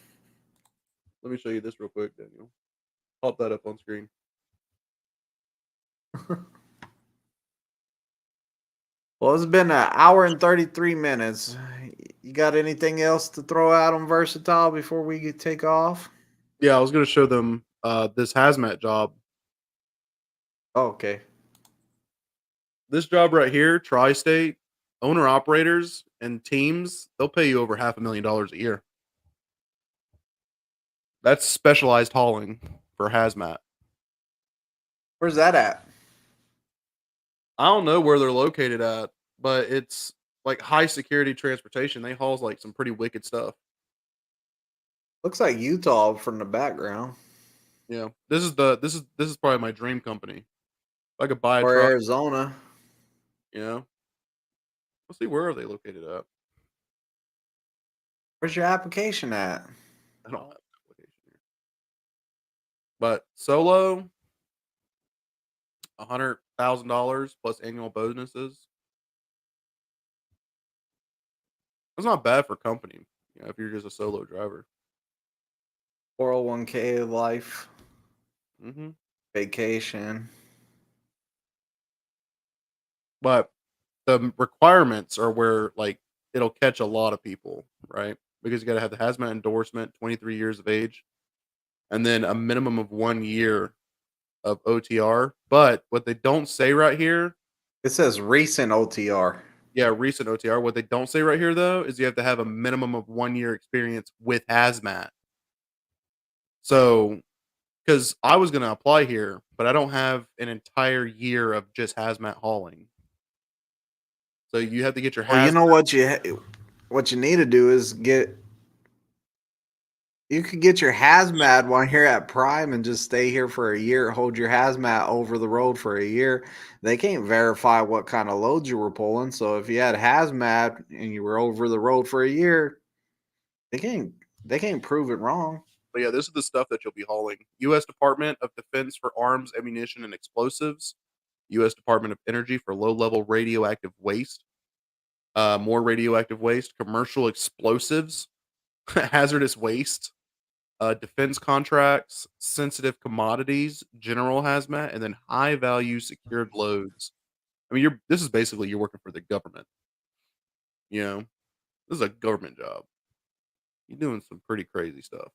let me show you this real quick, Daniel. Pop that up on screen. Well, it's been an hour and 33 minutes. You got anything else to throw out on Versatile before we take off? Yeah, I was gonna show them this hazmat job. Oh, okay. This job right here, tri-state, owner operators and teams, they'll pay you over $500,000 a year. That's specialized hauling for hazmat. Where's that at? I don't know where they're located at, but it's like high security transportation. They haul like some pretty wicked stuff. Looks like Utah from the background. Yeah. This is probably my dream company. If I could buy a Or truck, Arizona. you know. Let's see, where are they located at? Where's your application at? I don't have an application here. But solo, $100,000 plus annual bonuses. That's not bad for company. If you're just a solo driver. 401k life, hmm vacation. But the requirements are where like it'll catch a lot of people, right? Because you got to have the hazmat endorsement, 23 years of age, and then a minimum of 1 year of OTR. But what they don't say right here, It says recent OTR. yeah, recent OTR. What they don't say right here though is you have to have a minimum of 1 year experience with hazmat. So, because I was going to apply here, but I don't have an entire year of just hazmat hauling. So you have to get your Well, you hazmat. know what you need to do is you could get your hazmat while here at Prime and just stay here for a year. Hold your hazmat over the road for a year. They can't verify what kind of loads you were pulling. So if you had hazmat and you were over the road for a year, they can't prove it wrong. But yeah, this is the stuff that you'll be hauling. U.S. Department of Defense for arms, ammunition, and explosives. U.S. Department of Energy for low-level radioactive waste. More radioactive waste. Commercial explosives. Hazardous waste. Defense contracts. Sensitive commodities. General hazmat. And then high-value secured loads. I mean, this is basically you're working for the government. This is a government job. You're doing some pretty crazy stuff.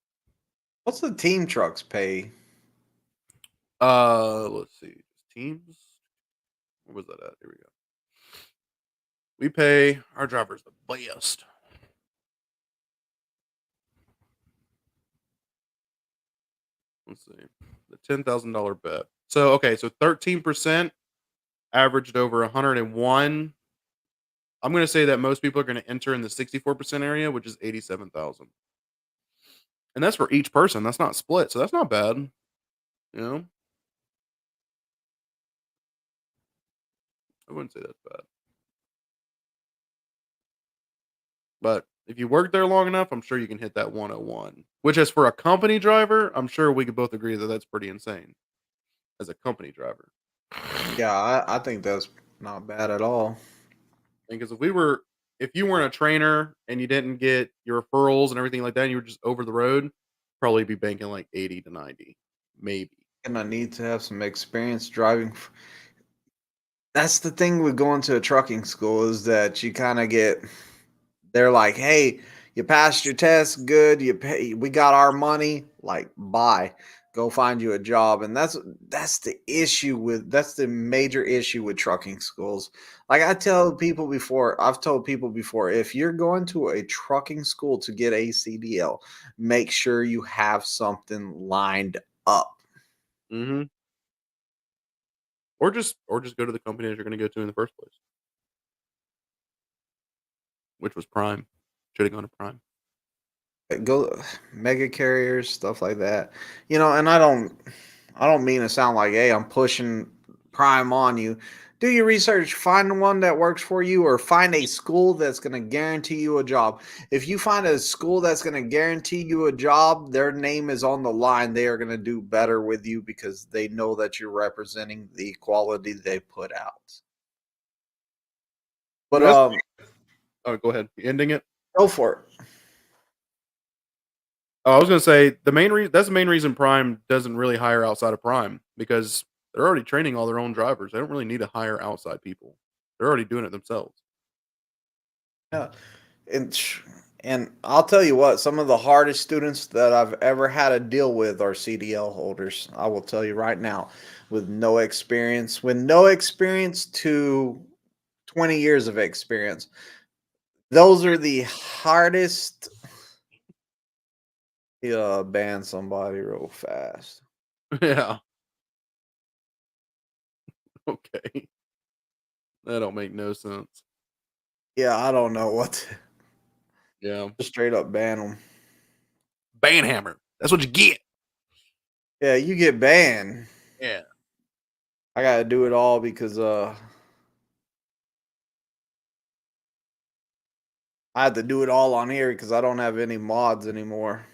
What's the team trucks pay? Let's see. Teams. Where was that at? Here we go. We pay our drivers the best. Let's see. The $10,000 bet. So okay, so 13% averaged over 101. I'm gonna say that most people are gonna enter in the 64% area, which is 87,000. And that's for each person. That's not split. So that's not bad. You know? I wouldn't say that's bad. But if you work there long enough, I'm sure you can hit that 101. Which is for a company driver, I'm sure we could both agree that that's pretty insane as a company driver. Yeah, I think that's not bad at all. Because if you weren't a trainer and you didn't get your referrals and everything like that, and you were just over the road, probably be banking like 80 to 90, maybe. And I need to have some experience driving. That's the thing with going to a trucking school is that you kind of get. They're like, hey, you passed your test, good. You pay. We got our money. Like, bye. Go find you a job, and that's the issue with that's the major issue with trucking schools. Like I've told people before, if you're going to a trucking school to get a CDL, make sure you have something lined up. hmm or just go to the company that you're going to go to in the first place, which was Prime. Should have gone to Prime. Go mega carriers, stuff like that. And I don't mean to sound like, hey, I'm pushing Prime on you. Do your research, find the one that works for you, or find a school that's going to guarantee you a job. If you find a school that's going to guarantee you a job, their name is on the line. They are going to do better with you because they know that you're representing the quality they put out. But Oh, go ahead. You ending it? go for it. Oh, I was going to say that's the main reason Prime doesn't really hire outside of Prime, because they're already training all their own drivers. They don't really need to hire outside people. They're already doing it themselves. Yeah. And and I'll tell you what, some of the hardest students that I've ever had to deal with are CDL holders. I will tell you right now, with no experience to 20 years of experience. Those are the hardest. Yeah, ban somebody real fast. Yeah. Okay. That don't make no sense. Yeah, I don't know what to Yeah. just straight up ban them. Banhammer. That's what you get. Yeah, you get banned. Yeah. I gotta do it all because I had to do it all on here because I don't have any mods anymore.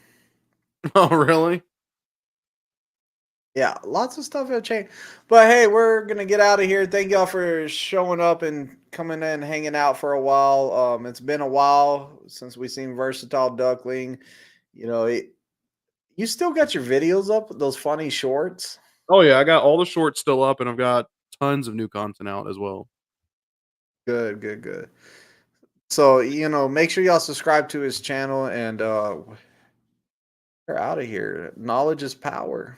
Oh, really? Yeah, lots of stuff have changed. But hey, we're gonna get out of here. Thank y'all for showing up and coming in, hanging out for a while. It's been a while since we seen Versatile Duckling. You know, you still got your videos up, those funny shorts. Oh yeah, I got all the shorts still up, and I've got tons of new content out as well. Good, good, good. So, make sure y'all subscribe to his channel and we're out of here. Knowledge is power.